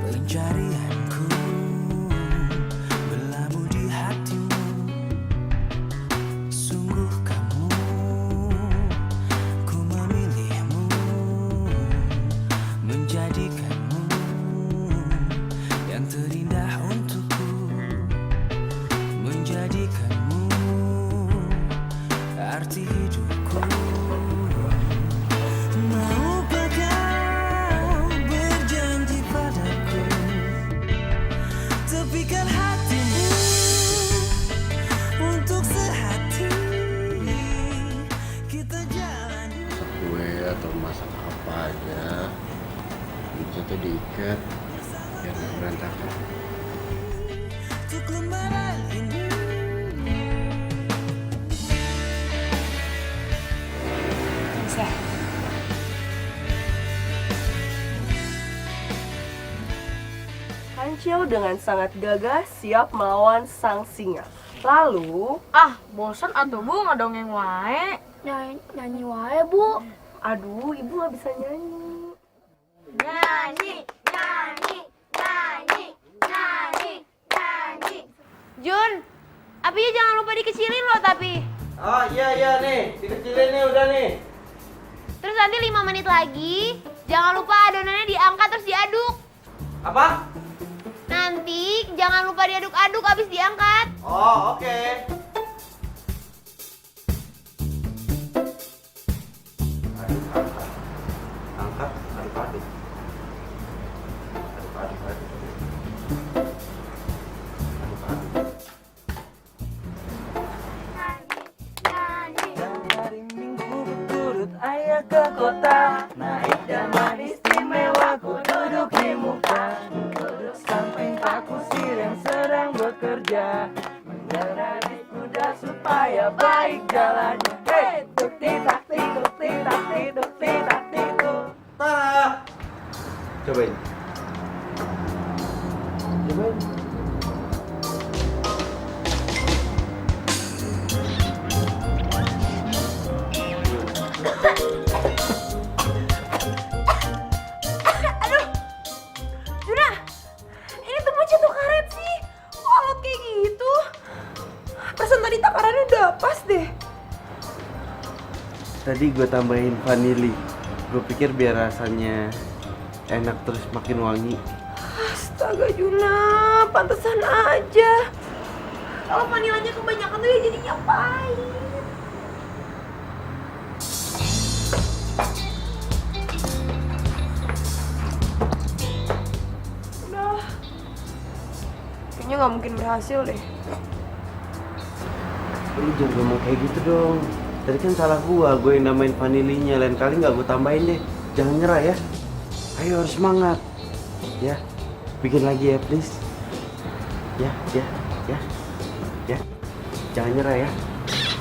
Pencarianku berlabuh di hatimu. Sungguh kamu, ku memilihmu, menjadikanmu yang terindah untukku, menjadikanmu arti hidupku. Maukah kau berjanji padaku, tepikan hatimu untuk sehati kita jalani. Masak kue atau masak apa aja, bisa tuh diikat biar nggak berantakan. Untuk lembaran ini Bisa. Kancil dengan sangat gagah siap melawan sang singa. Lalu, Bosan atuh Bu, ngadongeng wae. Nyanyi wae Bu. aduh ibu nggak bisa nyanyi. Nyanyi, nyanyi, nyanyi, nyanyi, nyanyi. Jun, apinya jangan lupa dikecilin loh tapi. Oh iya nih, dikecilin nih udah nih. Terus nanti 5 menit lagi, jangan lupa adonannya diangkat terus diaduk. Apa? Nanti jangan lupa diaduk-aduk abis diangkat. Oh oke. Angkat, aduk-aduk. Aduk-aduk. Hari Minggu berturut ayah ke kota, naik zaman istimewa ku duduk di muka, duduk samping Pak Kusir yang sedang bekerja, mengendarai kuda supaya baik jalannya. Hey, tuk titak tuk titak tuk titak tuk. Tara. Cobain. Cobain. Aduh, Juna, ini tuh macet tuh karet sih. Kok alot kayak gitu? Perasaan tadi takarannya udah pas deh. Tadi gue tambahin vanili. Gue pikir biar rasanya enak terus makin wangi. Astaga Juna, pantesan aja. Kalau vanilanya kebanyakan tuh ya jadinya pahit. Udah, kayaknya nggak mungkin berhasil deh. Lu jangan ngomong kayak gitu dong. Tadi kan salah gue yang namain vanilinya. Lain kali nggak gue tambahin deh. Jangan nyerah ya. Ayo harus semangat. Ya, bikin lagi ya please. Ya. Jangan nyerah ya.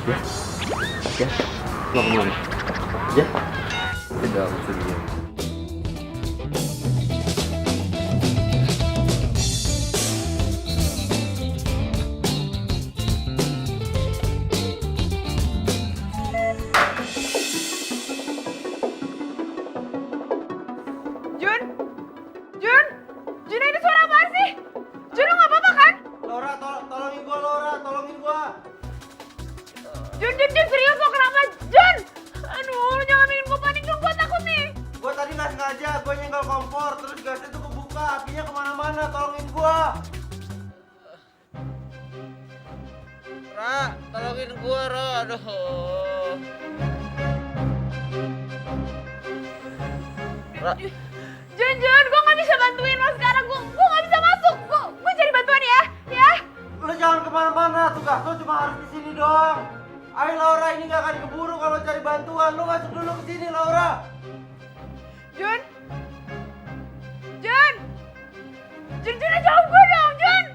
Ya. Nggak kemana. Ya. Tidak sedih. Jun, ini suara apaan sih? Jun, lu nggak apa-apa kan? Laura, tolongin gua, Laura, tolongin gua. Jun, serius lo kenapa? Jun! Aduh, lu jangan bikin gue panik dong, gue takut nih. Gua tadi nggak sengaja, gua nyenggol kompor, terus gasnya tuh kebuka. kakinya kemana-mana, tolongin gua. Ra, tolongin gua, Ra. Aduh. Ra. Jun, gue gak bisa bantuin lo sekarang. Gue gak bisa masuk. Gue cari bantuan ya. Ya. Lu jangan kemana-mana, tugas lu cuma harus di sini doang. Ayo Laura, ini gak akan keburu kalau cari bantuan. Lu masuk dulu ke sini, Laura. Jun, jawab gue dong, Jun.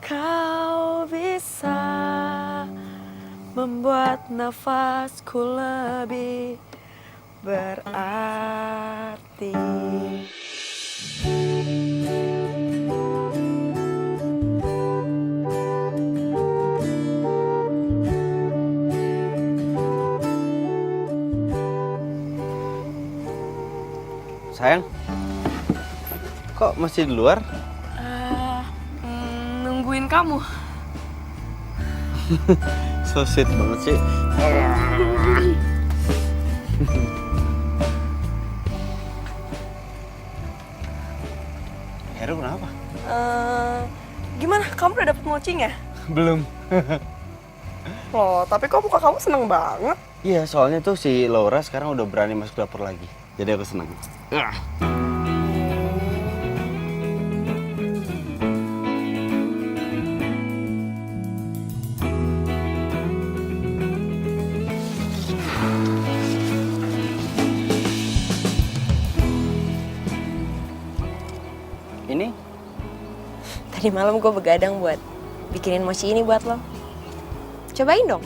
Kau bisa membuat nafasku lebih berarti. Sayang, kok masih di luar? Nungguin kamu. So sweet banget sih. Heru kenapa? Gimana? Kamu udah dapet mochinya? Belum. Loh, tapi kok muka kamu seneng banget? Iya, soalnya tuh si Laura sekarang udah berani masuk dapur lagi. Jadi aku senang. Ini? Tadi malam gue begadang buat bikinin mochi ini buat lo. Cobain dong.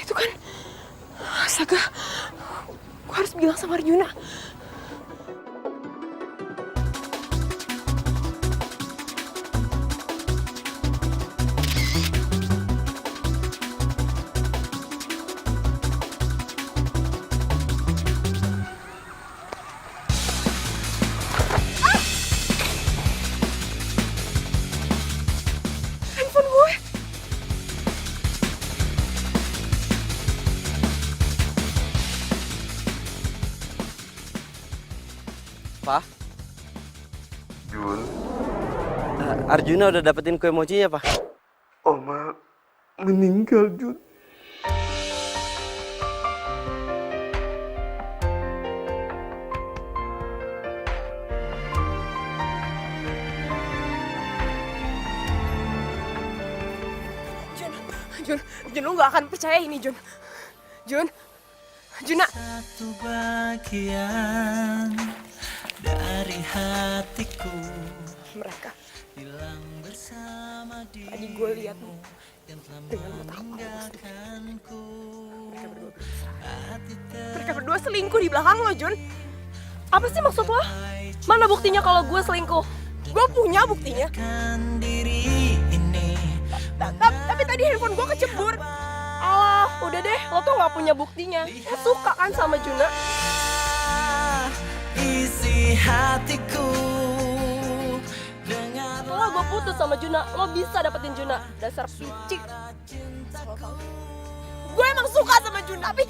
Itu kan, astaga, gue harus bilang sama Arjuna. Handphone gue. Pak, Jun, Arjuna udah dapetin kue mochinya, Pak. Oma meninggal, Jun. Jun, lu gak akan percaya ini, Jun. Juna. Satu bagian dari hatiku Mereka. hilang bersama dirimu Tadi gue lihat yang telah dengan mata meninggalkanku. Mereka berdua selingkuh di belakang lo, Jun. Apa sih maksud lo? Mana buktinya kalau gue selingkuh? Gue punya buktinya. Diri ini Tapi tadi handphone gue kecebur. Alah, udah deh, lo tuh gak punya buktinya. Lo suka kan sama Juna? isi hatiku dengan Setelah gue putus sama Juna, lo bisa dapetin Juna. Dasar picik. Gue emang suka sama Juna, tapi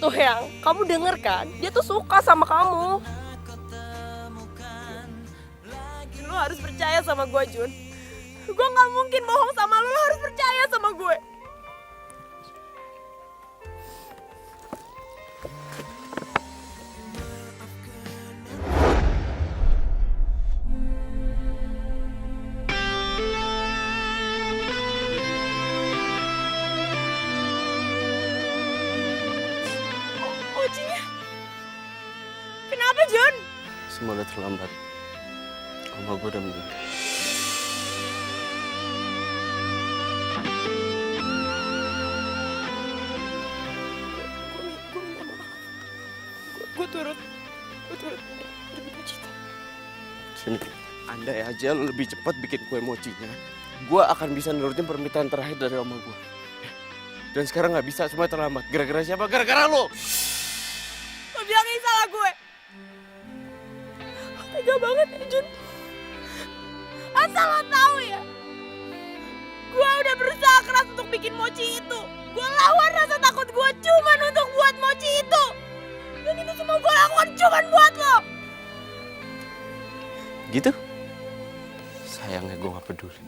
tuh yang kamu denger kan, dia tuh suka sama kamu. Jun, lo harus percaya sama gue, Jun. Gue gak mungkin bohong sama lo harus percaya sama gue. Mochinya. Kenapa, Jun? Semua udah terlambat. Oma gue udah meninggal. Gue turut berduka cita. Sini. Andai aja lo lebih cepat bikin kue mochinya, gue akan bisa nurutin permintaan terakhir dari oma gue. Dan sekarang nggak bisa, semua terlambat. Gara-gara siapa? Gara-gara lo. Lo bilang ini salah gue. Tega banget ya, Jun. Asal lo tahu ya, gue udah berusaha keras untuk bikin mochi itu. Gue lawan rasa takut gue cuman untuk buat mochi itu. Dan itu semua gue lakukan cuman buat lo. Gitu? Sayangnya gue gak peduli.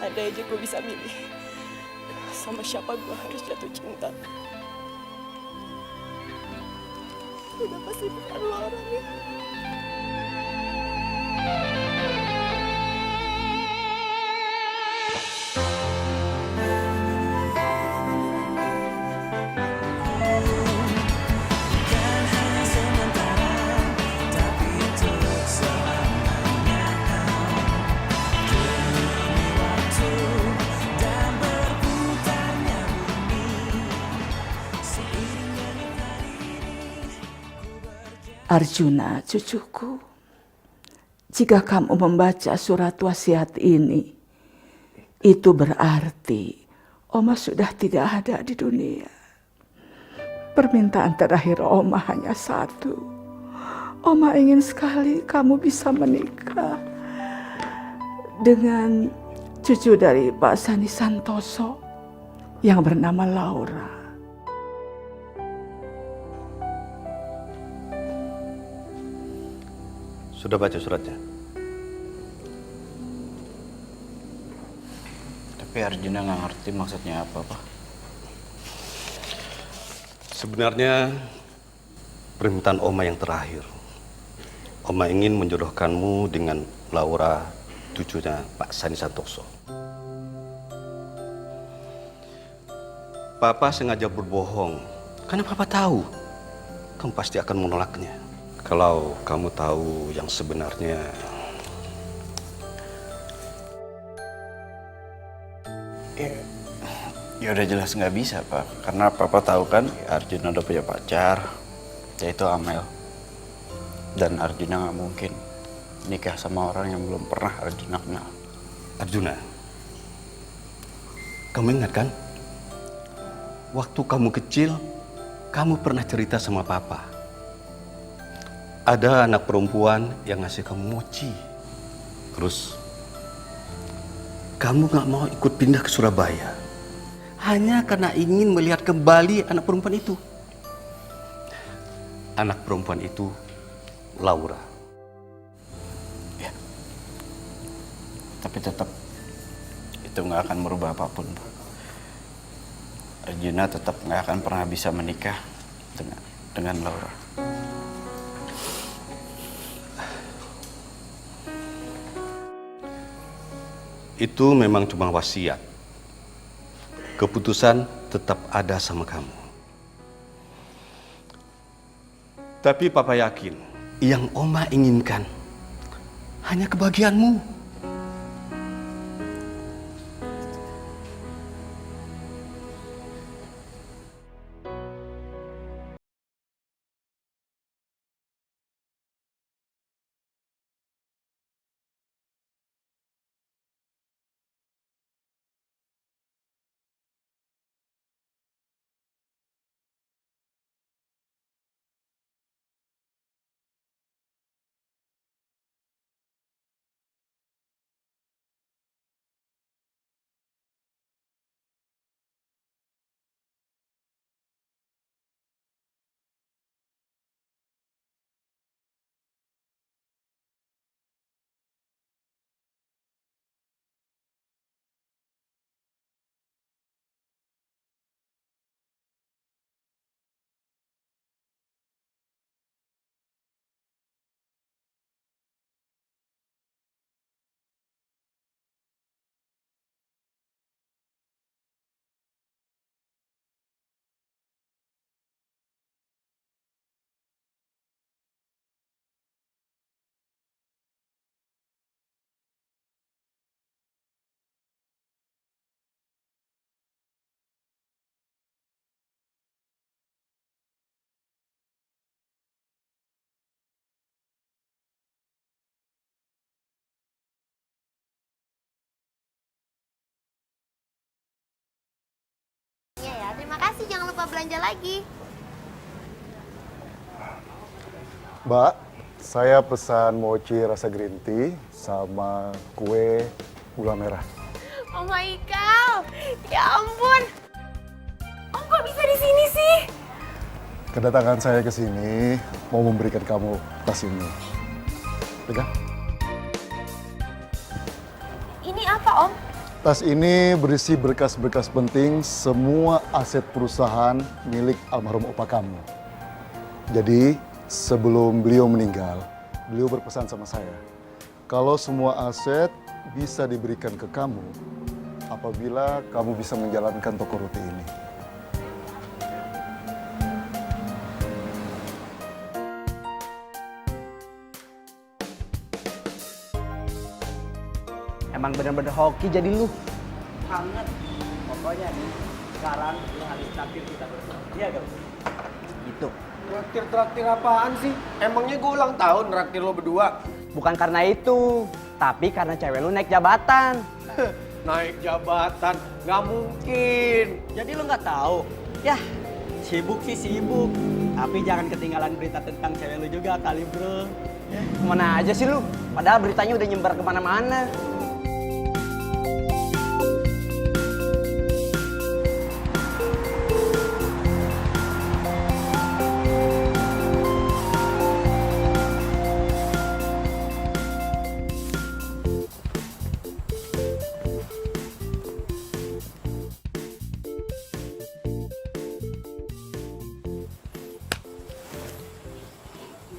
Ada aja gue bisa milih sama siapa gue harus jatuh cinta. Udah pasti bukan lo orangnya. Arjuna, cucuku, jika kamu membaca surat wasiat ini, itu berarti Oma sudah tidak ada di dunia. Permintaan terakhir Oma hanya satu. Oma ingin sekali kamu bisa menikah dengan cucu dari Pak Sani Santoso yang bernama Laura. Sudah baca suratnya? Tapi Arjuna nggak ngerti maksudnya apa, Pak. Sebenarnya permintaan Oma yang terakhir. Oma ingin menjodohkanmu dengan Laura, cucunya Pak Sani Santoso. Papa sengaja berbohong karena Papa tahu kamu pasti akan menolaknya. Kalau kamu tahu yang sebenarnya, Ya udah jelas nggak bisa, Pak. Karena Papa tahu kan Arjuna udah punya pacar, yaitu Amel. Dan Arjuna nggak mungkin nikah sama orang yang belum pernah Arjuna kenal. Arjuna, kamu ingat kan? Waktu kamu kecil, kamu pernah cerita sama Papa. Ada anak perempuan yang ngasih kamu mochi. Terus, kamu gak mau ikut pindah ke Surabaya. Hanya karena ingin melihat kembali anak perempuan itu. Anak perempuan itu, Laura. Ya. Tapi tetap, itu nggak akan merubah apapun, Pak. Arjuna tetap nggak akan pernah bisa menikah dengan Laura. Itu memang cuma wasiat. Keputusan tetap ada sama kamu. Tapi Papa yakin, yang Oma inginkan hanya kebahagiaanmu. Iya ya, terima kasih. Jangan lupa belanja lagi. Mbak, saya pesan mochi rasa green tea sama kue gula merah. Oh my God, ya ampun. Om kok bisa di sini sih? Kedatangan saya ke sini mau memberikan kamu tas ini. Pegang. Ini apa Om? Tas ini berisi berkas-berkas penting semua aset perusahaan milik almarhum opa kamu. Jadi sebelum beliau meninggal, beliau berpesan sama saya, kalau semua aset bisa diberikan ke kamu apabila kamu bisa menjalankan toko roti ini. Emang bener-bener hoki jadi lu. Banget. Pokoknya nih, sekarang lu harus traktir kita berdua. Iya dong? Gitu. Traktir apaan sih? Emangnya gue ulang tahun traktir lo berdua? Bukan karena itu, tapi karena cewek lu naik jabatan. Naik jabatan? Nggak mungkin. Jadi lu nggak tahu? Yah, sibuk sih sibuk. Tapi jangan ketinggalan berita tentang cewek lu juga kali bro. Ya, kemana aja sih lu? Padahal beritanya udah nyebar kemana-mana.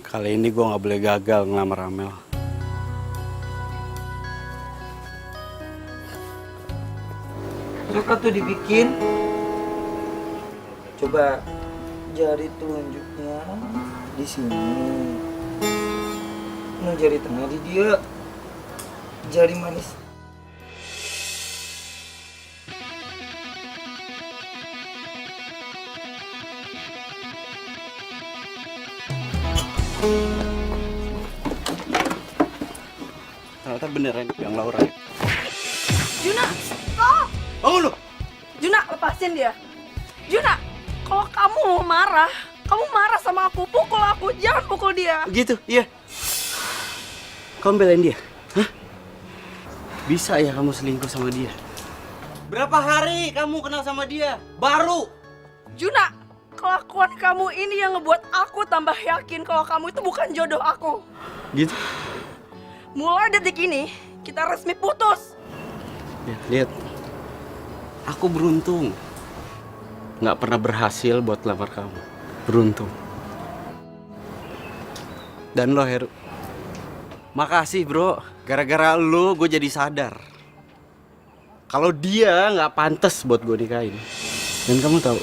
Kali ini gue gak boleh gagal ngelamar Amel. Suka tuh dibikin. Coba jari telunjuknya di sini. Nah, jari tengah di dia. Jari manis. Ternyata beneran yang Laura. Juna, stop! Bangun lu! Juna, lepasin dia. Juna, kalau kamu mau marah, kamu marah sama aku, pukul aku, jangan pukul dia. Gitu, iya. Kamu belain dia? Hah? Bisa ya kamu selingkuh sama dia? Berapa hari kamu kenal sama dia? Baru! Juna, kelakuan kamu ini yang ngebuat aku tambah yakin kalau kamu itu bukan jodoh aku. Gitu? Mulai detik ini, kita resmi putus. Ya, lihat. Aku beruntung. Nggak pernah berhasil buat lamar kamu. Beruntung. Dan lo, Heru. Makasih, bro. Gara-gara lo, gue jadi sadar. Kalau dia nggak pantas buat gue nikahin. Dan kamu tahu,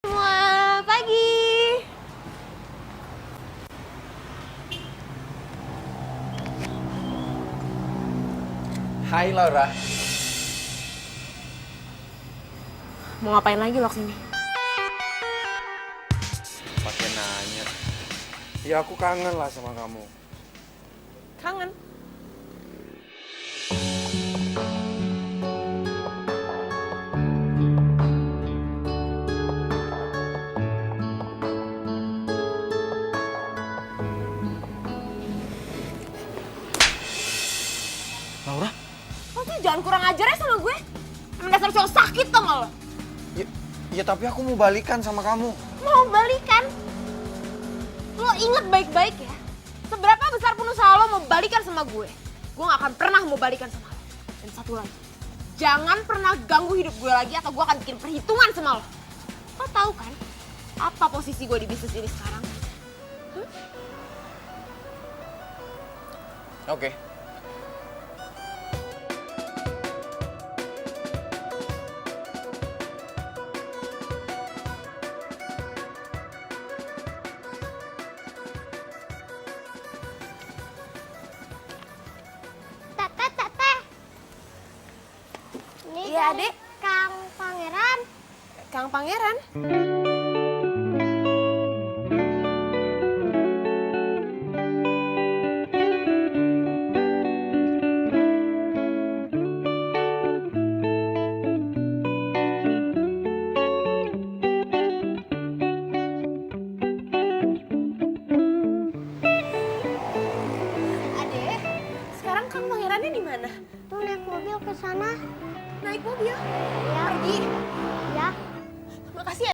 Selamat pagi. Hai Laura. Mau ngapain lagi lo kesini? Pakai nanya. Ya aku kangen lah sama kamu. Kangen? Laura? Lo tuh jangan kurang ajar ya sama gue. Emang dasar cowok sakit tau gak lo? Ya tapi aku mau balikan sama kamu. Mau balikan? Lo inget baik-baik ya. Seberapa besar pun usaha lo mau balikan sama gue gak akan pernah mau balikan sama lo. Dan satu lagi, jangan pernah ganggu hidup gue lagi atau gue akan bikin perhitungan sama lo. Lo tahu kan apa posisi gue di bisnis ini sekarang? Oke. Iya, Adek. Kang Pangeran. Kang Pangeran? Adek, sekarang Kang Pangerannya di mana? Tuh naik mobil ke sana. Naik mobil? Ya. Pergi. Ya. Makasih ya.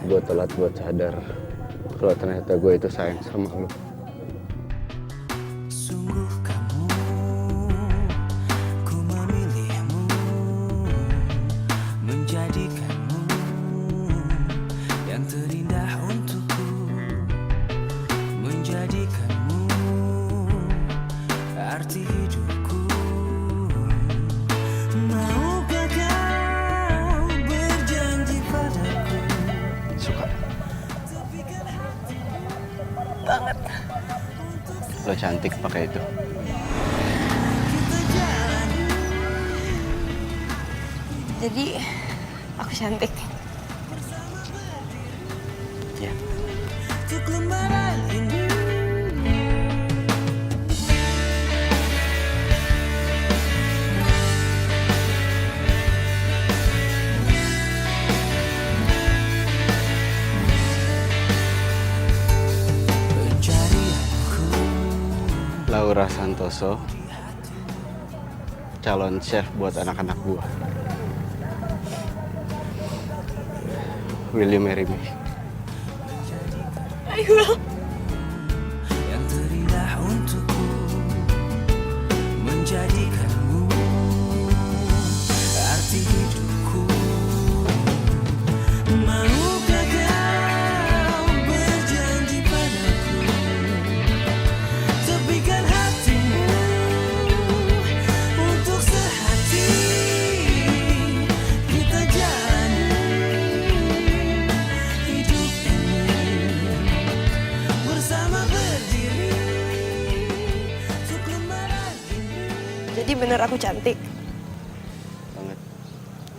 Gue telat buat sadar kalau ternyata gue itu sayang sama lo. Sungguh kamu, ku memilihmu, menjadikanmu yang terindah untukku, menjadikanmu arti hidupku. Maukah kau berjanji padaku? Suka. Banget. Lo cantik pakai itu. Jadi aku cantik. Ya. Untuk lembaran ini. Laura Santoso, calon chef buat anak-anak gua. Will you marry me? I will. Yang terindah untukku, menjadikanmu arti hidupku. Maukah kau berjanji padaku, tepikan hatimu untuk sehati kita jalani hidup ini bersama berdiri untuk lembaran ini. Jadi bener aku cantik. Banget.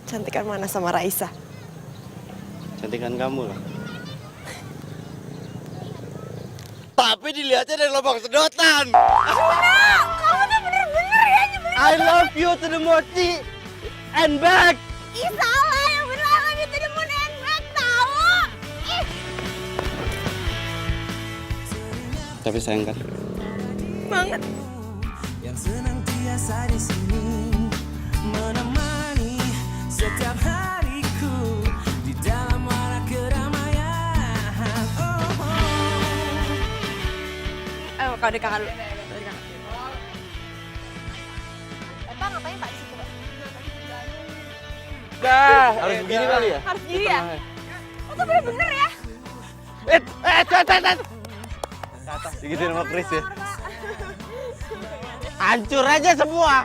Cantikan mana sama Raisa? Cantikan kamu lah. Tapi dilihatnya dari lubang sedotan. Kamu tuh bener-bener ya nyebelin. I love you to the mochi and back. Ih salah, yang bener I love you to the moon and back tau. Ih. Tapi sayang kan? Banget. Yang senantiasa di sini menemani setiap hariku di dalam warna keramaian. Ayo kau dek kakak dulu. Bapak ngapain Pak di situ, Pak? Dah, harus begini kali ya? Harus gini ya? Lo tuh bener-bener ya? Digituin sama Chris ya. Hancur aja semua.